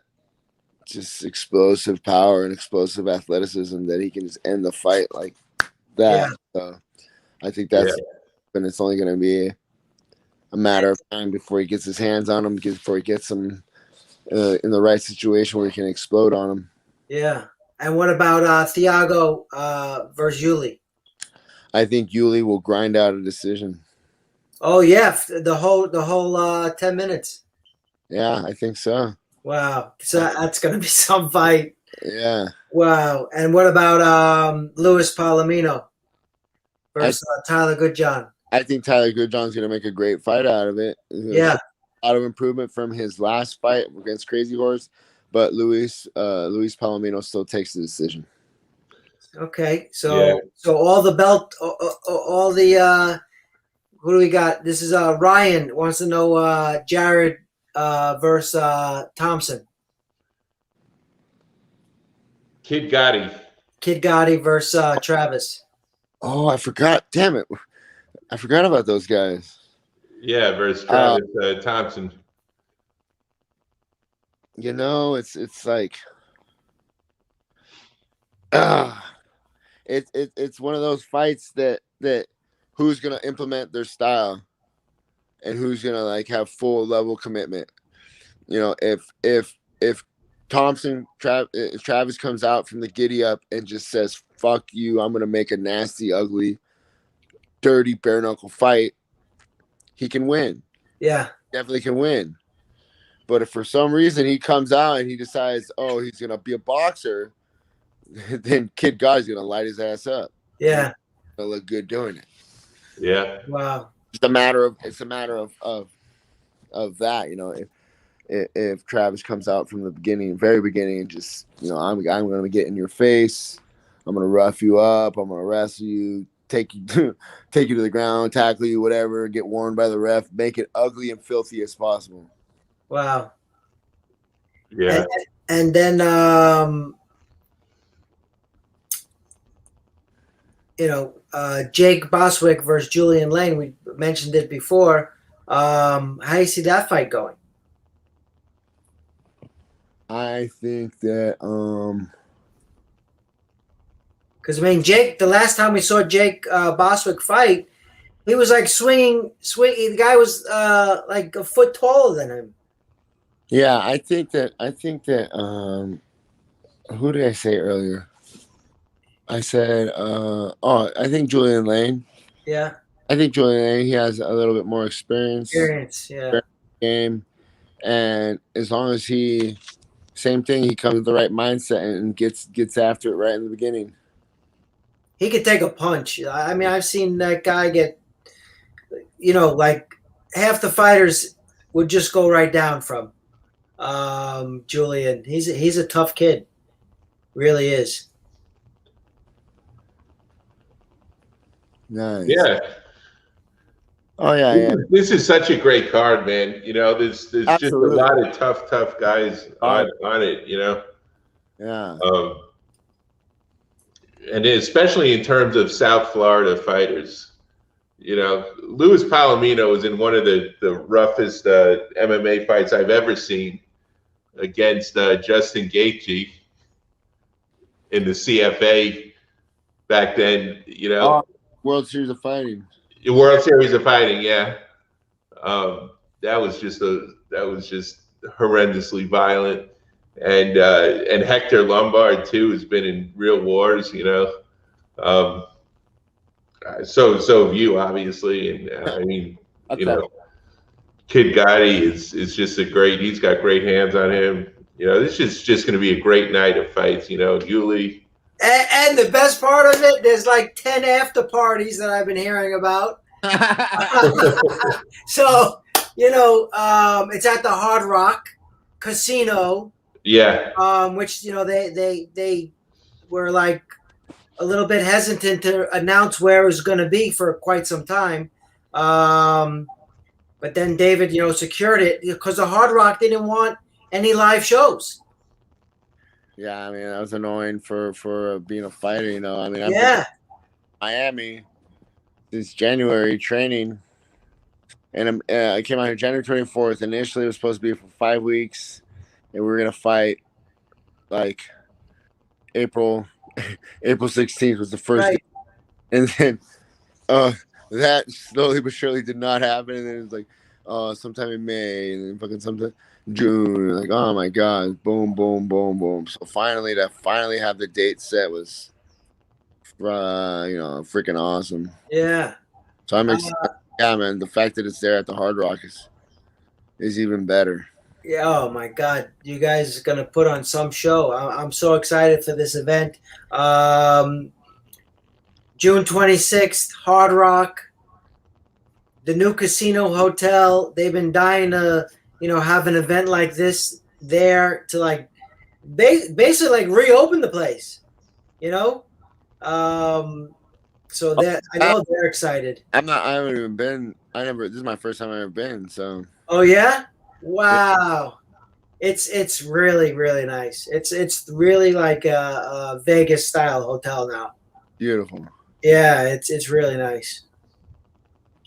Speaker 4: just explosive power and explosive athleticism that he can just end the fight like that.
Speaker 1: Yeah.
Speaker 4: So I think that's and it's only going to be a matter of time before he gets his hands on him, before he gets him in the right situation where he can explode on him.
Speaker 1: Yeah. And what about Thiago versus Yuli?
Speaker 4: I think Yuli will grind out a decision.
Speaker 1: Oh yeah, the whole 10 minutes.
Speaker 4: Yeah, I think so.
Speaker 1: Wow. So that's going to be some fight.
Speaker 4: Yeah.
Speaker 1: Wow. And what about Luis Palomino versus Tyler Goodjohn?
Speaker 4: I think Tyler Goodjohn's going to make a great fight out of it.
Speaker 1: Yeah.
Speaker 4: A lot of improvement from his last fight against Crazy Horse, but Luis Palomino still takes the decision.
Speaker 1: Okay. So all the belt, all the who do we got? This is Ryan wants to know Jared versus Thompson.
Speaker 2: Kid Gotti
Speaker 1: versus Travis.
Speaker 4: Oh, I forgot. Damn it. I forgot about those guys.
Speaker 2: Yeah, versus Travis Thompson.
Speaker 4: You know, it's like it's one of those fights that who's gonna implement their style and who's gonna like have full level commitment. You know, if Travis comes out from the giddy up and just says, fuck you, I'm gonna make a nasty, ugly, dirty bare knuckle fight, he can win.
Speaker 1: Yeah.
Speaker 4: Definitely can win. But if for some reason he comes out and he decides, oh, he's gonna be a boxer, then Kid Gotti's gonna light his ass up.
Speaker 1: Yeah.
Speaker 4: He'll look good doing it.
Speaker 2: Yeah.
Speaker 1: Wow.
Speaker 4: It's a matter of that, you know. If Travis comes out from the very beginning, and just, you know, I'm gonna get in your face, I'm gonna rough you up, I'm gonna wrestle you, take you to the ground, tackle you, whatever, get warned by the ref, make it ugly and filthy as possible.
Speaker 1: Wow.
Speaker 2: Yeah.
Speaker 1: And then Jake Boswick versus Julian Lane. We mentioned it before. How do you see that fight going?
Speaker 4: I think that
Speaker 1: because I mean, Jake. The last time we saw Jake Boswick fight, he was like swinging. The guy was like a foot taller than him.
Speaker 4: Yeah, I think that who did I say earlier? I said I think Julian Lane.
Speaker 1: Yeah.
Speaker 4: I think Julian Lane, he has a little bit more experience.
Speaker 1: Yeah.
Speaker 4: Game. And as long as he comes with the right mindset and gets after it right in the beginning.
Speaker 1: He could take a punch. I mean, I've seen that guy get, you know, like half the fighters would just go right down from Julian. He's a tough kid. Really is.
Speaker 4: Nice.
Speaker 2: Yeah.
Speaker 4: Oh yeah.
Speaker 2: This is such a great card, man. You know, there's just a lot of tough guys on it. You know.
Speaker 4: Yeah.
Speaker 2: And especially in terms of South Florida fighters, you know, Luis Palomino was in one of the roughest MMA fights I've ever seen against Justin Gaethje in the CFA back then. You know,
Speaker 4: World Series of Fighting.
Speaker 2: World Series of Fighting, yeah. That was just horrendously violent. And Hector Lombard too has been in real wars, you know. So have you, obviously, and I mean, you know, Kid Gotti is just he's got great hands on him. You know, this is just going to be a great night of fights. You know, Yuli.
Speaker 1: And the best part of it, there's like 10 after parties that I've been hearing about. So, you know, it's at the Hard Rock Casino.
Speaker 2: Yeah.
Speaker 1: Which, you know, they were like a little bit hesitant to announce where it was going to be for quite some time. But then David, secured it because the Hard Rock didn't want any live shows.
Speaker 4: Yeah, I mean, that was annoying for being a fighter, I mean, I've been
Speaker 1: Yeah.
Speaker 4: in Miami since January training, and I came out here January 24th. Initially, it was supposed to be for 5 weeks, and we were gonna fight like April 16th was the first
Speaker 1: Right.
Speaker 4: day. And then that slowly but surely did not happen, and then it was like sometime in May, and then fucking sometime June. Like, oh my god, boom, boom, boom, boom. So finally, to finally have the date set was freaking awesome.
Speaker 1: Yeah.
Speaker 4: So I'm excited. Yeah, man, the fact that it's there at the Hard Rock is even better.
Speaker 1: Yeah. Oh my God, you guys are gonna put on some show. I'm so excited for this event. June 26th, Hard Rock, the new casino hotel. They've been dying to, have an event like this there to like basically like reopen the place. So that I know they're excited.
Speaker 4: I haven't even been. This is my first time I've ever been. So.
Speaker 1: Oh yeah! Wow. It's really, really nice. It's really like a Vegas style hotel now.
Speaker 4: Beautiful.
Speaker 1: Yeah, it's really nice.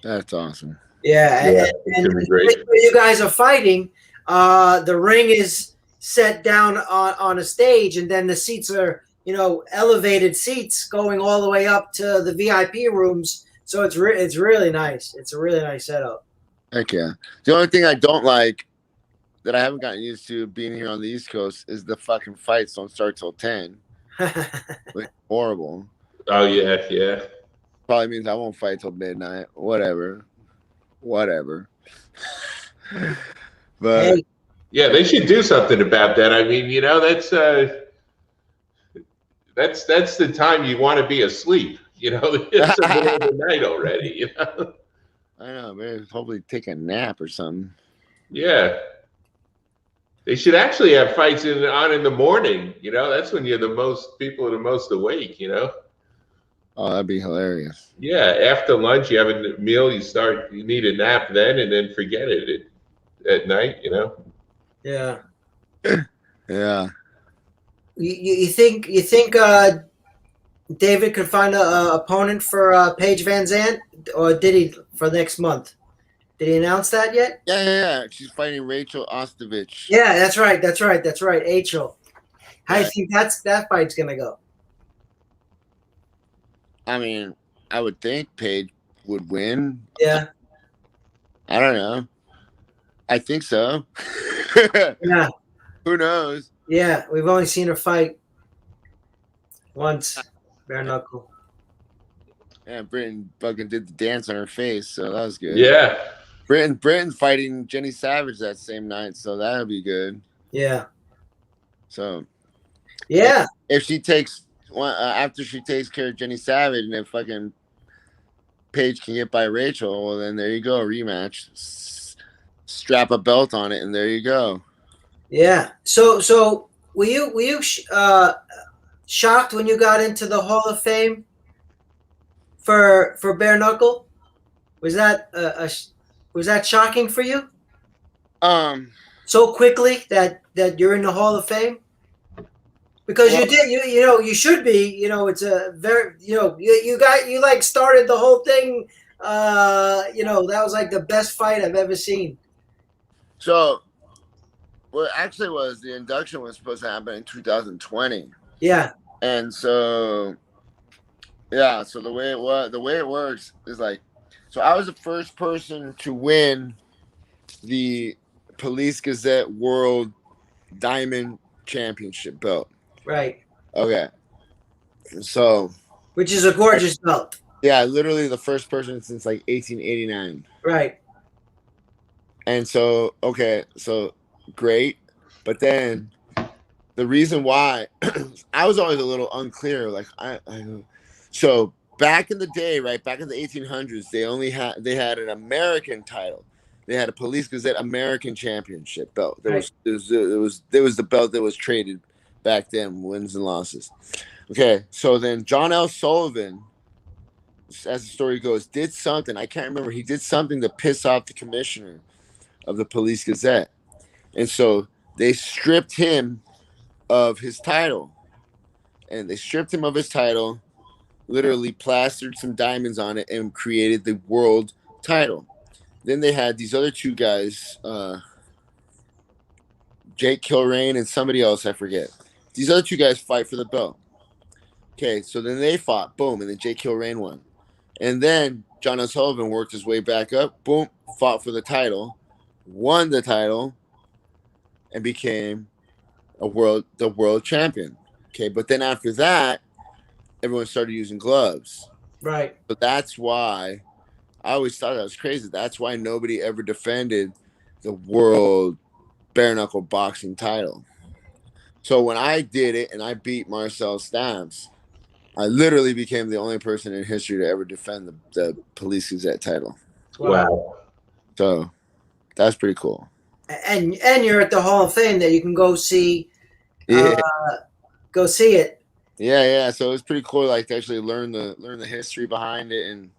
Speaker 4: That's awesome.
Speaker 1: Yeah,
Speaker 2: Yeah,
Speaker 1: and
Speaker 2: it's great.
Speaker 1: where you guys are fighting, the ring is set down on a stage, and then the seats are elevated seats going all the way up to the VIP rooms. So it's really nice. It's a really nice setup.
Speaker 4: Heck yeah. The only thing I don't like that I haven't gotten used to being here on the East Coast is the fucking fights don't start till 10. Like, horrible.
Speaker 2: Oh yeah.
Speaker 4: Probably means I won't fight till midnight. Whatever. But
Speaker 1: Hey,
Speaker 2: Yeah, they should do something about that. I mean, that's the time you want to be asleep. It's the middle of the night already.
Speaker 4: I know, man. Hopefully take a nap or something.
Speaker 2: Yeah, they should actually have fights on in the morning. That's when people are the most awake.
Speaker 4: Oh, that'd be hilarious.
Speaker 2: Yeah, after lunch you have a meal, you need a nap then, and then forget it at night.
Speaker 1: yeah.
Speaker 4: Yeah.
Speaker 1: You think David could find a opponent for Paige Van Zandt, or did he for next month? Did he announce that yet?
Speaker 4: Yeah. She's fighting Rachel Ostovich.
Speaker 1: Yeah, that's right. Rachel. How do you think that fight's gonna go?
Speaker 4: I mean, I would think Paige would win.
Speaker 1: Yeah.
Speaker 4: I don't know. I think so.
Speaker 1: Yeah.
Speaker 4: Who knows?
Speaker 1: Yeah. We've only seen her fight once, bare knuckle.
Speaker 4: Yeah, Britain fucking did the dance on her face, so that was good.
Speaker 2: Yeah.
Speaker 4: Britain fighting Jenny Savage that same night, so that'll be good.
Speaker 1: Yeah.
Speaker 4: So,
Speaker 1: yeah,
Speaker 4: if she takes after she takes care of Jenny Savage, and if fucking Paige can get by Rachel, well then there you go, rematch. Strap a belt on it, and there you go.
Speaker 1: Yeah. So were you shocked when you got into the Hall of Fame for bare knuckle? Was that was that shocking for you? So quickly that you're in the Hall of Fame? Because you did, you should be. It's a very, you like started the whole thing. That was like the best fight I've ever seen.
Speaker 4: So, what actually was the induction was supposed to happen in 2020.
Speaker 1: Yeah.
Speaker 4: And so, yeah. So the way it works is like, so I was the first person to win the Police Gazette World Diamond Championship belt.
Speaker 1: Right.
Speaker 4: Okay. So.
Speaker 1: Which is a gorgeous belt.
Speaker 4: Yeah, literally the first person since like 1889.
Speaker 1: Right.
Speaker 4: And so, okay, so great. But then the reason why I was always a little unclear, like so back in the day, right, back in the 1800s, they had an American title. They had a Police Gazette American Championship belt. There was the belt that was traded back then, wins and losses. Okay, so then John L. Sullivan, as the story goes, did something. I can't remember. He did something to piss off the commissioner of the Police Gazette. And so they stripped him of his title. And they stripped him of his title, literally plastered some diamonds on it, and created the world title. Then they had these other two guys, Jake Kilrain and somebody else, I forget. These other two guys fight for the belt. Okay, so then they fought, boom, and then Jake Kilrain won. And then John O'Sullivan worked his way back up, boom, fought for the title, won the title, and became the world champion. Okay, but then after that, everyone started using gloves.
Speaker 1: Right.
Speaker 4: So that's why I always thought that was crazy. That's why nobody ever defended the world bare knuckle boxing title. So when I did it and I beat Marcel Stamps, I literally became the only person in history to ever defend the Police Gazette title.
Speaker 2: Wow.
Speaker 4: So that's pretty cool.
Speaker 1: And you're at the Hall of Fame that you can go see.
Speaker 4: Yeah.
Speaker 1: Go see it.
Speaker 4: Yeah. So it was pretty cool, like to actually learn the history behind it, and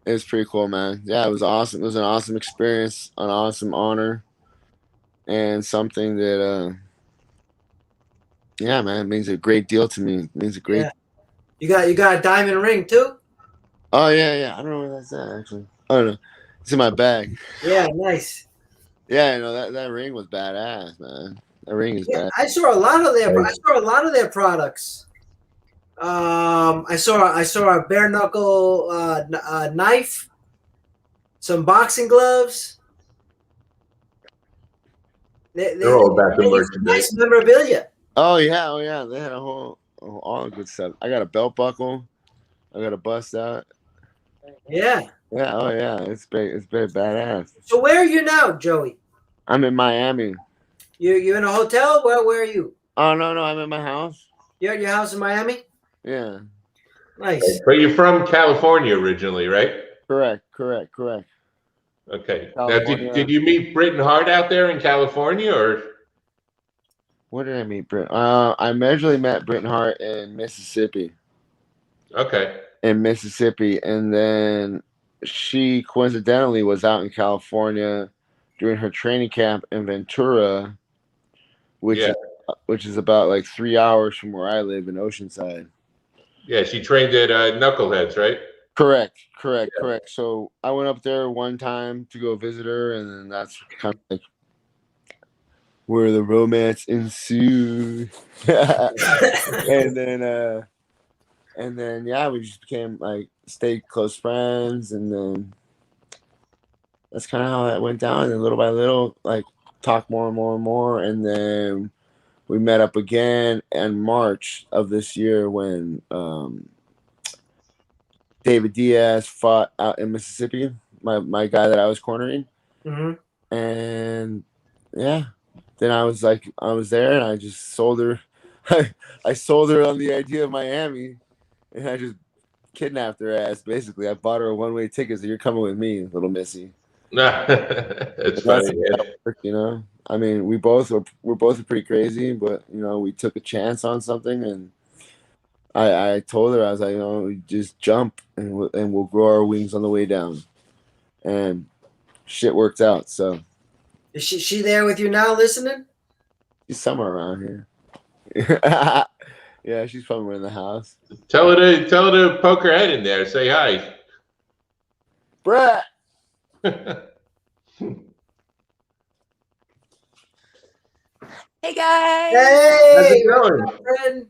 Speaker 4: it was pretty cool, man. Yeah, it was awesome. It was an awesome experience, an awesome honor, and something that yeah, man, it means a great deal to me. It means a great.
Speaker 1: Yeah. You got a diamond ring too?
Speaker 4: Oh yeah. I don't know where that's at actually. I don't know. It's in my bag.
Speaker 1: Yeah, nice.
Speaker 4: Yeah, that ring was badass, man. That ring is bad.
Speaker 1: I saw a lot of their products. I saw a bare knuckle knife, some boxing gloves.
Speaker 2: They're all about the merchandise.
Speaker 1: Nice memorabilia.
Speaker 4: Oh yeah. They had all the good stuff. I got a belt buckle. I got a bust out.
Speaker 1: Yeah.
Speaker 4: Yeah. Oh yeah. It's very badass.
Speaker 1: So where are you now, Joey?
Speaker 4: I'm in Miami.
Speaker 1: You in a hotel? Where are you?
Speaker 4: Oh no, I'm in my house.
Speaker 1: You're at your house in Miami?
Speaker 4: Yeah.
Speaker 1: Nice.
Speaker 2: But you're from California originally, right?
Speaker 4: Correct.
Speaker 2: Okay. Now, did you meet Britton Hart out there in California, or?
Speaker 4: Where did I meet Brit? I originally met Britton Hart in Mississippi.
Speaker 2: Okay.
Speaker 4: In Mississippi, and then she coincidentally was out in California during her training camp in Ventura, which is about like 3 hours from where I live in Oceanside.
Speaker 2: Yeah, she trained at Knuckleheads, right?
Speaker 4: Correct. So I went up there one time to go visit her, and then that's kind of like where the romance ensued. and then yeah, we just became like stayed close friends, and then that's kind of how that went down. And little by little, like talk more and more, and then we met up again in March of this year when David Diaz fought out in Mississippi, my guy that I was cornering.
Speaker 1: Mm-hmm.
Speaker 4: And yeah, then I was there, and I just sold her. I sold her on the idea of Miami, and I just kidnapped her ass. Basically, I bought her a one-way ticket. So you're coming with me, little missy.
Speaker 2: It's funny,
Speaker 4: you know. I mean, we're both pretty crazy, but we took a chance on something, and I told her, I was like, just jump, and we'll grow our wings on the way down, and shit worked out. So
Speaker 1: is she there with you now, listening?
Speaker 4: She's somewhere around here. Yeah, she's probably in the house.
Speaker 2: Tell her to poke her head in there. Say hi.
Speaker 4: Brett.
Speaker 5: Hey guys.
Speaker 1: Hey,
Speaker 2: how's it going?
Speaker 1: Friend.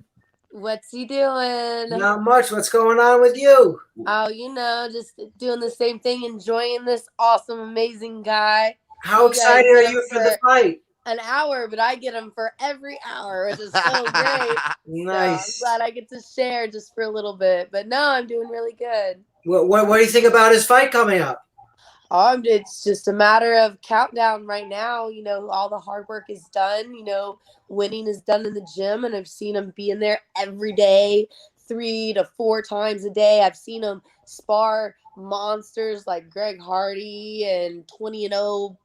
Speaker 5: What's he doing?
Speaker 1: Not much. What's going on with you?
Speaker 5: Oh, just doing the same thing, enjoying this awesome, amazing guy.
Speaker 1: How excited are you for the fight?
Speaker 5: An hour, but I get him for every hour, which is so great.
Speaker 1: Nice.
Speaker 5: So I'm glad I get to share just for a little bit. But no, I'm doing really good.
Speaker 1: What do you think about his fight coming up?
Speaker 5: It's just a matter of countdown right now. All the hard work is done. Winning is done in the gym, and I've seen him being there every day, 3 to 4 times a day. I've seen him spar monsters like Greg Hardy and 20-0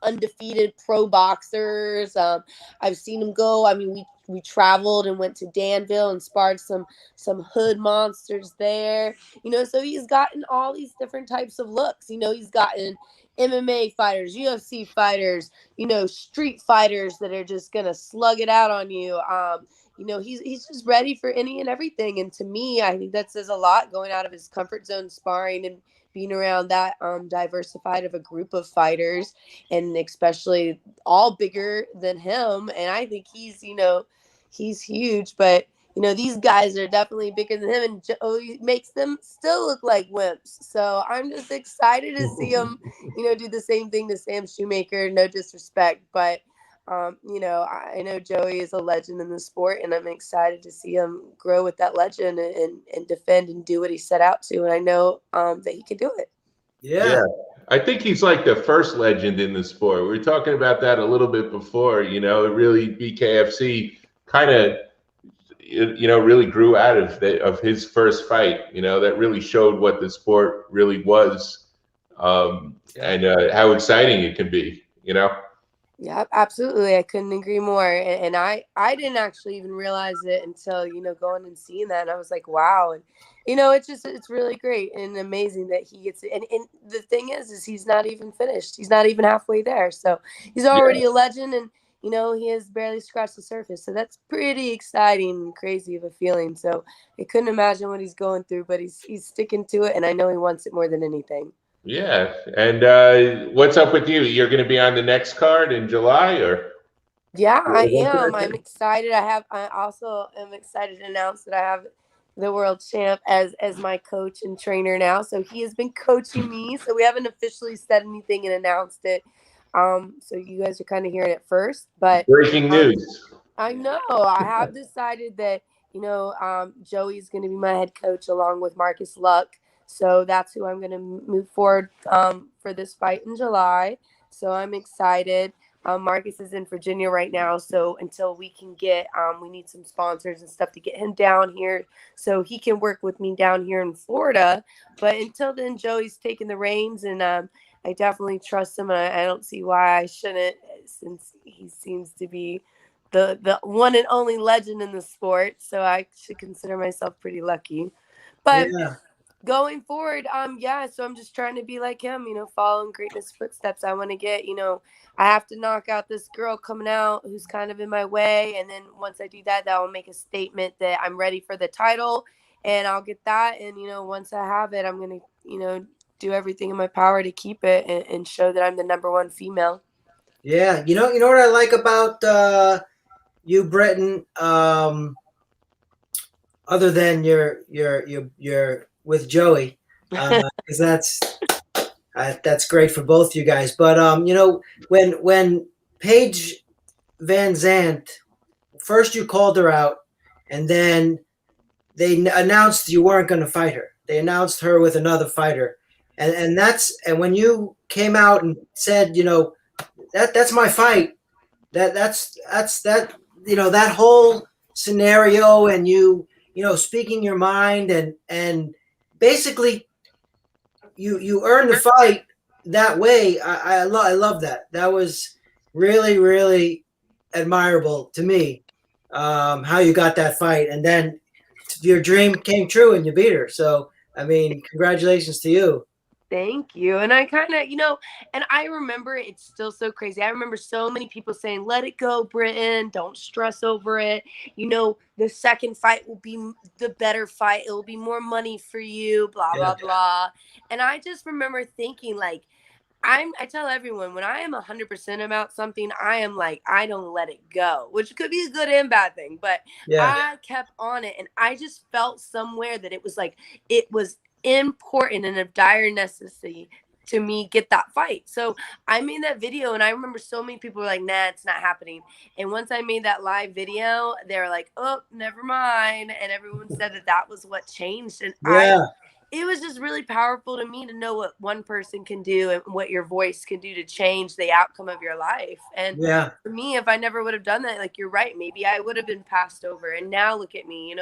Speaker 5: undefeated pro boxers. I've seen him go. we traveled and went to Danville and sparred some hood monsters there. So he's gotten all these different types of looks. He's gotten MMA fighters, UFC fighters, street fighters that are just gonna slug it out on you. He's just ready for any and everything. And to me, I think that says a lot, going out of his comfort zone, sparring and being around that diversified of a group of fighters, and especially all bigger than him. And I think he's huge, but these guys are definitely bigger than him, and Joey makes them still look like wimps. So I'm just excited to see him, do the same thing to Sam Shoemaker. No disrespect, but I know Joey is a legend in the sport, and I'm excited to see him grow with that legend and defend and do what he set out to. And I know that he can do it.
Speaker 1: Yeah.
Speaker 2: I think he's like the first legend in the sport. We were talking about that a little bit before. Really BKFC kind of, really grew out of his first fight. That really showed what the sport really was, and how exciting it can be.
Speaker 5: Yeah, absolutely. I couldn't agree more. And I didn't actually even realize it until, going and seeing that. And I was like, wow. And, it's really great and amazing that he gets it. And the thing is he's not even finished. He's not even halfway there. So he's already a legend, and, he has barely scratched the surface. So that's pretty exciting and crazy of a feeling. So I couldn't imagine what he's going through, but he's sticking to it. And I know he wants it more than anything.
Speaker 2: Yeah. And what's up with you? You're going to be on the next card in July, or?
Speaker 5: Yeah, I am. I'm excited. I also am excited to announce that I have the world champ as my coach and trainer now. So he has been coaching me. So we haven't officially said anything and announced it. So you guys are kind of hearing it first. But
Speaker 2: Breaking news.
Speaker 5: I know. I have decided that, Joey's going to be my head coach along with Marcus Luck. So that's who I'm going to move forward for this fight in July. So I'm excited. Marcus is in Virginia right now. So until we can get, we need some sponsors and stuff to get him down here so he can work with me down here in Florida. But until then, Joey's taking the reins, and I definitely trust him. And I don't see why I shouldn't, since he seems to be the one and only legend in the sport. So I should consider myself pretty lucky. But going forward, so I'm just trying to be like him, following greatness footsteps. I want to get, I have to knock out this girl coming out who's kind of in my way. And then once I do that, that will make a statement that I'm ready for the title, and I'll get that. And, once I have it, I'm going to, do everything in my power to keep it and show that I'm the number one female.
Speaker 1: Yeah. You know what I like about you, Britton, other than your with Joey, because that's great for both you guys. But when Paige Van Zandt, first you called her out, and then they announced you weren't going to fight her. They announced her with another fighter, and when you came out and said, that's my fight. That's that whole scenario, and speaking your mind, and basically you earn the fight that way. I love that. That was really, really admirable to me, how you got that fight, and then your dream came true and you beat her. So congratulations to you.
Speaker 5: Thank you. And I kind of, and I remember, it's still so crazy. I remember so many people saying, let it go, Britton. Don't stress over it. The second fight will be the better fight. It will be more money for you, blah, blah, blah. And I just remember thinking, like, I tell everyone, when I am 100% about something, I am like, I don't let it go, which could be a good and bad thing. But I kept on it. And I just felt somewhere that it was like, it was important and of dire necessity to me get that fight. So I made that video, and I remember so many people were like, nah, it's not happening. And once I made that live video, they were like, oh, never mind. And everyone said that was what changed. And it was just really powerful to me to know what one person can do and what your voice can do to change the outcome of your life. And for me, if I never would have done that, like, you're right, maybe I would have been passed over. And now look at me,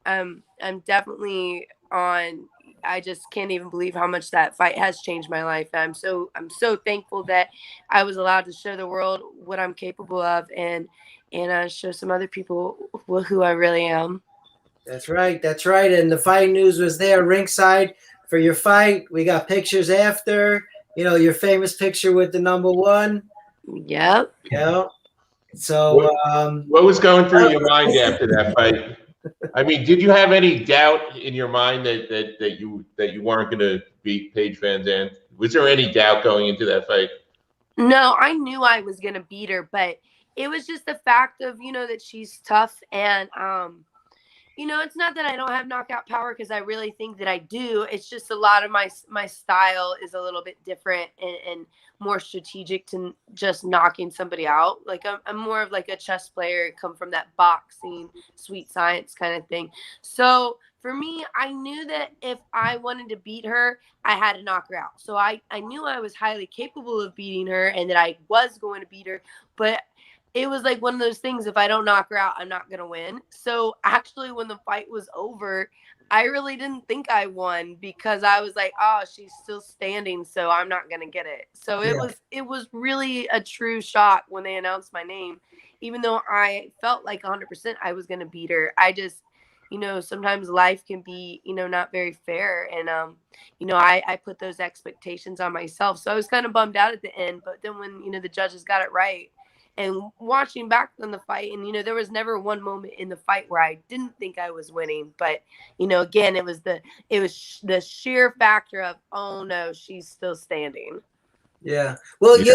Speaker 5: I'm definitely on. I just can't even believe how much that fight has changed my life. I'm so thankful that I was allowed to show the world what I'm capable of, and and show some other people who I really am.
Speaker 1: That's right. That's right. And the fight news was there ringside for your fight. We got pictures after, your famous picture with the number 1.
Speaker 5: Yep.
Speaker 1: Yeah. So,
Speaker 2: what was going through your mind after that fight? I mean, did you have any doubt in your mind that you weren't going to beat Paige Van Zandt? Was there any doubt going into that fight?
Speaker 5: No, I knew I was going to beat her, but it was just the fact of, that she's tough. And, it's not that I don't have knockout power, because I really think that I do. It's just a lot of my style is a little bit different and more strategic to just knocking somebody out. Like I'm more of like a chess player, come from that boxing, sweet science kind of thing. So for me, I knew that if I wanted to beat her, I had to knock her out. So I knew I was highly capable of beating her and that I was going to beat her, but it was like one of those things, if I don't knock her out, I'm not going to win. So actually, when the fight was over, I really didn't think I won, because I was like, oh, she's still standing, so I'm not going to get it. So it was really a true shock when they announced my name, even though I felt like 100% I was going to beat her. I just, sometimes life can be, not very fair. And, I put those expectations on myself. So I was kind of bummed out at the end. But then when, the judges got it right, and watching back on the fight, and there was never one moment in the fight where I didn't think I was winning, but again, it was the sheer factor of, oh no, she's still standing.
Speaker 1: Yeah. Well,
Speaker 2: she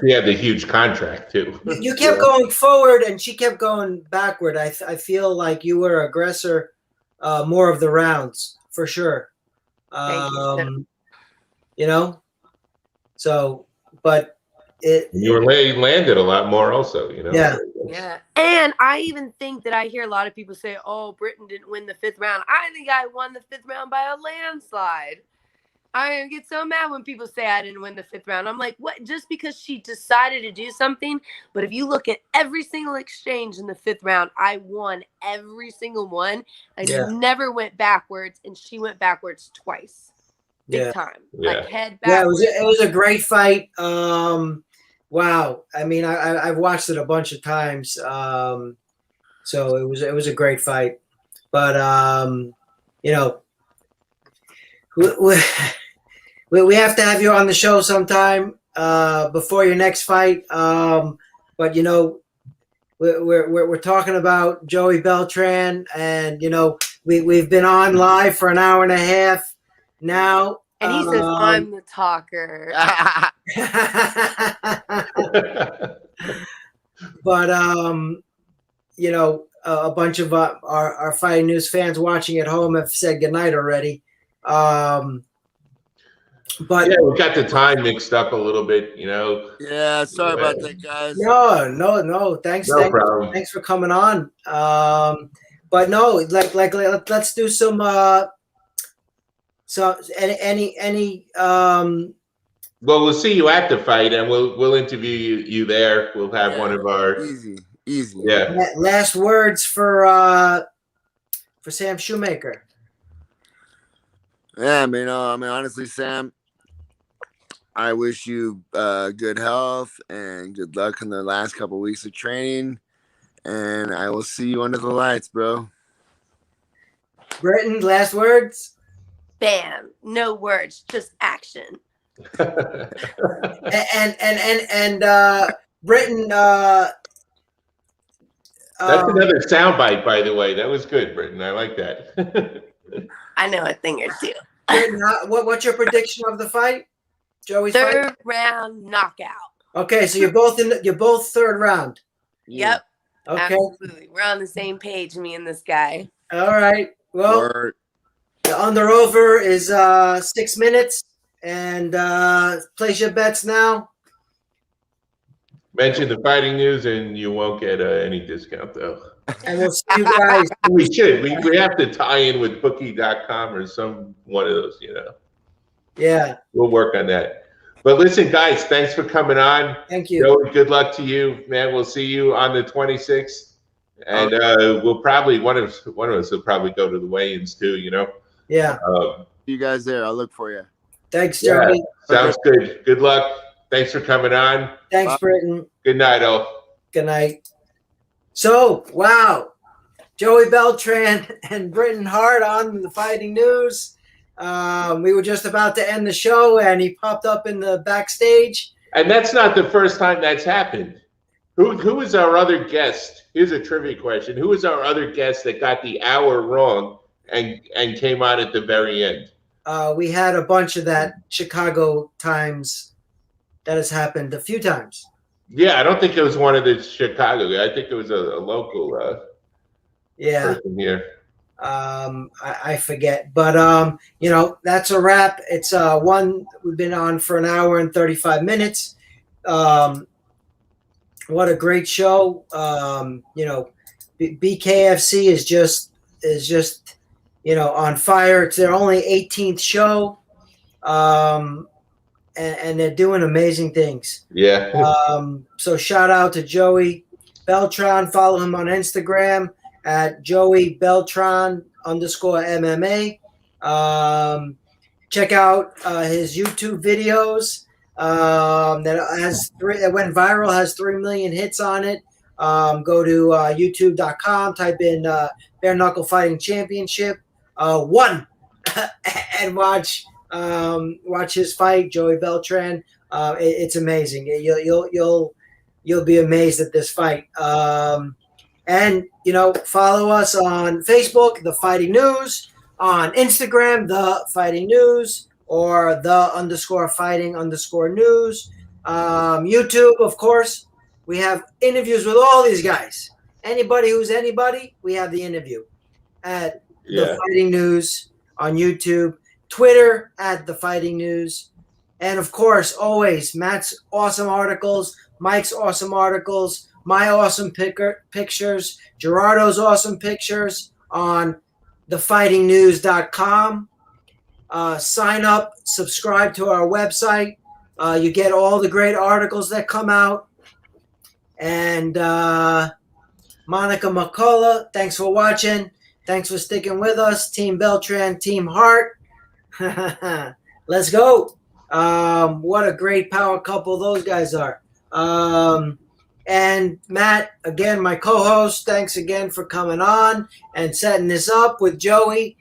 Speaker 2: had the huge contract too.
Speaker 1: You kept going forward, and she kept going backward. I feel like you were aggressor more of the rounds for sure.
Speaker 5: Thank
Speaker 1: you. So, but.
Speaker 2: You were landed a lot more also,
Speaker 1: Yeah.
Speaker 5: And I even think that I hear a lot of people say, oh, Britain didn't win the 5th round. I think I won the 5th round by a landslide. I get so mad when people say I didn't win the 5th round. I'm like, what? Just because she decided to do something? But if you look at every single exchange in the 5th round, I won every single one. I never went backwards, and she went backwards twice. Big time. Like head backwards.
Speaker 1: Yeah, it was a great fight. Wow. I mean, I've watched it a bunch of times. So it was a great fight. But we have to have you on the show sometime before your next fight. But we're talking about Joey Beltran, and we've been on live for an hour and a half now.
Speaker 5: And he says I'm the talker.
Speaker 1: But a bunch of our Fighting News fans watching at home have said goodnight already. But
Speaker 2: we got the time mixed up a little bit,
Speaker 4: Yeah, sorry about that, guys.
Speaker 1: No. Thanks for coming on. But no, let's do some. So any
Speaker 2: well, we'll see you at the fight, and we'll interview you there. We'll have one of our
Speaker 4: easy.
Speaker 2: Yeah.
Speaker 1: Last words for Sam Shoemaker.
Speaker 4: Yeah, I mean, honestly, Sam, I wish you good health and good luck in the last couple of weeks of training, and I will see you under the lights, bro.
Speaker 1: Britton, last words.
Speaker 5: Bam! No words, just action.
Speaker 1: and Britton.
Speaker 2: That's another soundbite, by the way. That was good, Britton. I like that.
Speaker 5: I know a thing or two.
Speaker 1: Britton, what's your prediction of the fight? Joey's fight?
Speaker 5: 3rd round knockout.
Speaker 1: Okay, so you're both 3rd round.
Speaker 5: Yep.
Speaker 1: Okay.
Speaker 5: Absolutely. We're on the same page, me and this guy.
Speaker 1: All right. Well, the under-over is 6 minutes, and place your bets now.
Speaker 2: Mention the Fighting News, and you won't get any discount, though.
Speaker 1: And we'll see you guys.
Speaker 2: We should. We have to tie in with bookie.com or some one of those,
Speaker 1: Yeah.
Speaker 2: We'll work on that. But listen, guys, thanks for coming on.
Speaker 1: Thank you.
Speaker 2: Joey, good luck to you, man. We'll see you on the 26th. And we'll probably, one of us will probably go to the weigh-ins too,
Speaker 1: Yeah.
Speaker 4: You guys there. I'll look for you.
Speaker 1: Thanks, Joey.
Speaker 2: Yeah, sounds good. Good luck. Thanks for coming on.
Speaker 1: Thanks, Britton.
Speaker 2: Good night, all.
Speaker 1: Good night. So, wow. Joey Beltran and Britton Hart on the Fighting News. We were just about to end the show, and he popped up in the backstage.
Speaker 2: And that's not the first time that's happened. Who is our other guest? Here's a trivia question. Who is our other guest that got the hour wrong and came on at the very end?
Speaker 1: We had a bunch of that Chicago times. That has happened a few times.
Speaker 2: Yeah, I don't think it was one of the Chicago. I think it was a local person here.
Speaker 1: I forget, but that's a wrap. It's we've been on for an hour and 35 minutes. What a great show. BKFC is just on fire. It's their only 18th show. And they're doing amazing things.
Speaker 2: Yeah.
Speaker 1: So shout out to Joey Beltran. Follow him on Instagram at Joey Beltran _MMA. Check out his YouTube videos that went viral, has 3 million hits on it. Go to youtube.com, type in Bare Knuckle Fighting Championship 1 and watch his fight, Joey Beltran. It's amazing. You'll be amazed at this fight. And follow us on Facebook, The Fighting News, on Instagram, The Fighting News, or the _fighting_news. YouTube, of course. We have interviews with all these guys. Anybody who's anybody, we have the interview at The Fighting News on YouTube. Twitter at The Fighting News. And of course, always Matt's awesome articles, Mike's awesome articles, my awesome pictures, Gerardo's awesome pictures on thefightingnews.com. Sign up, subscribe to our website. You get all the great articles that come out. And Monica McCullough, thanks for watching. Thanks for sticking with us. Team Beltran, Team Hart. Let's go. What a great power couple those guys are. And Matt, again, my co-host, thanks again for coming on and setting this up with Joey.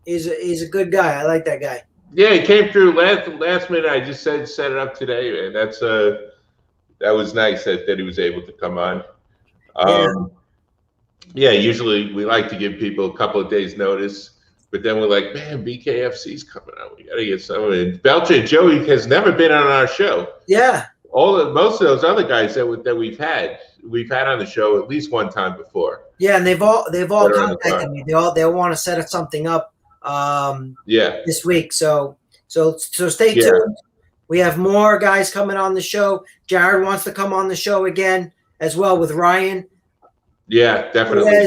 Speaker 1: He's a good guy. I like that guy.
Speaker 2: Yeah, he came through last minute. I just set it up today, and that was nice that he was able to come on. Usually we like to give people a couple of days notice. But then we're like, man, BKFC's coming out. We got to get some of it. Beltran Joey has never been on our show.
Speaker 1: Yeah.
Speaker 2: Most of those other guys that we've had on the show at least one time before.
Speaker 1: Yeah, and they've all contacted me. They want to set something up. This week. So stay tuned. We have more guys coming on the show. Jared wants to come on the show again as well with Ryan.
Speaker 2: Yeah, definitely.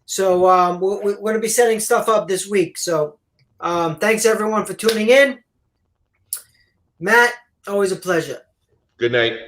Speaker 1: So we're going to be setting stuff up this week. So thanks everyone for tuning in. Matt, always a pleasure.
Speaker 2: Good night.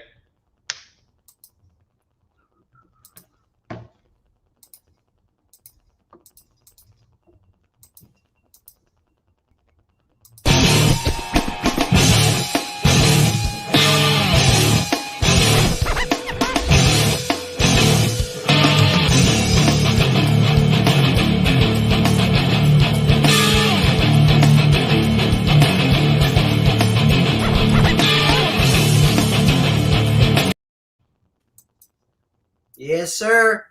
Speaker 1: Yes, sir.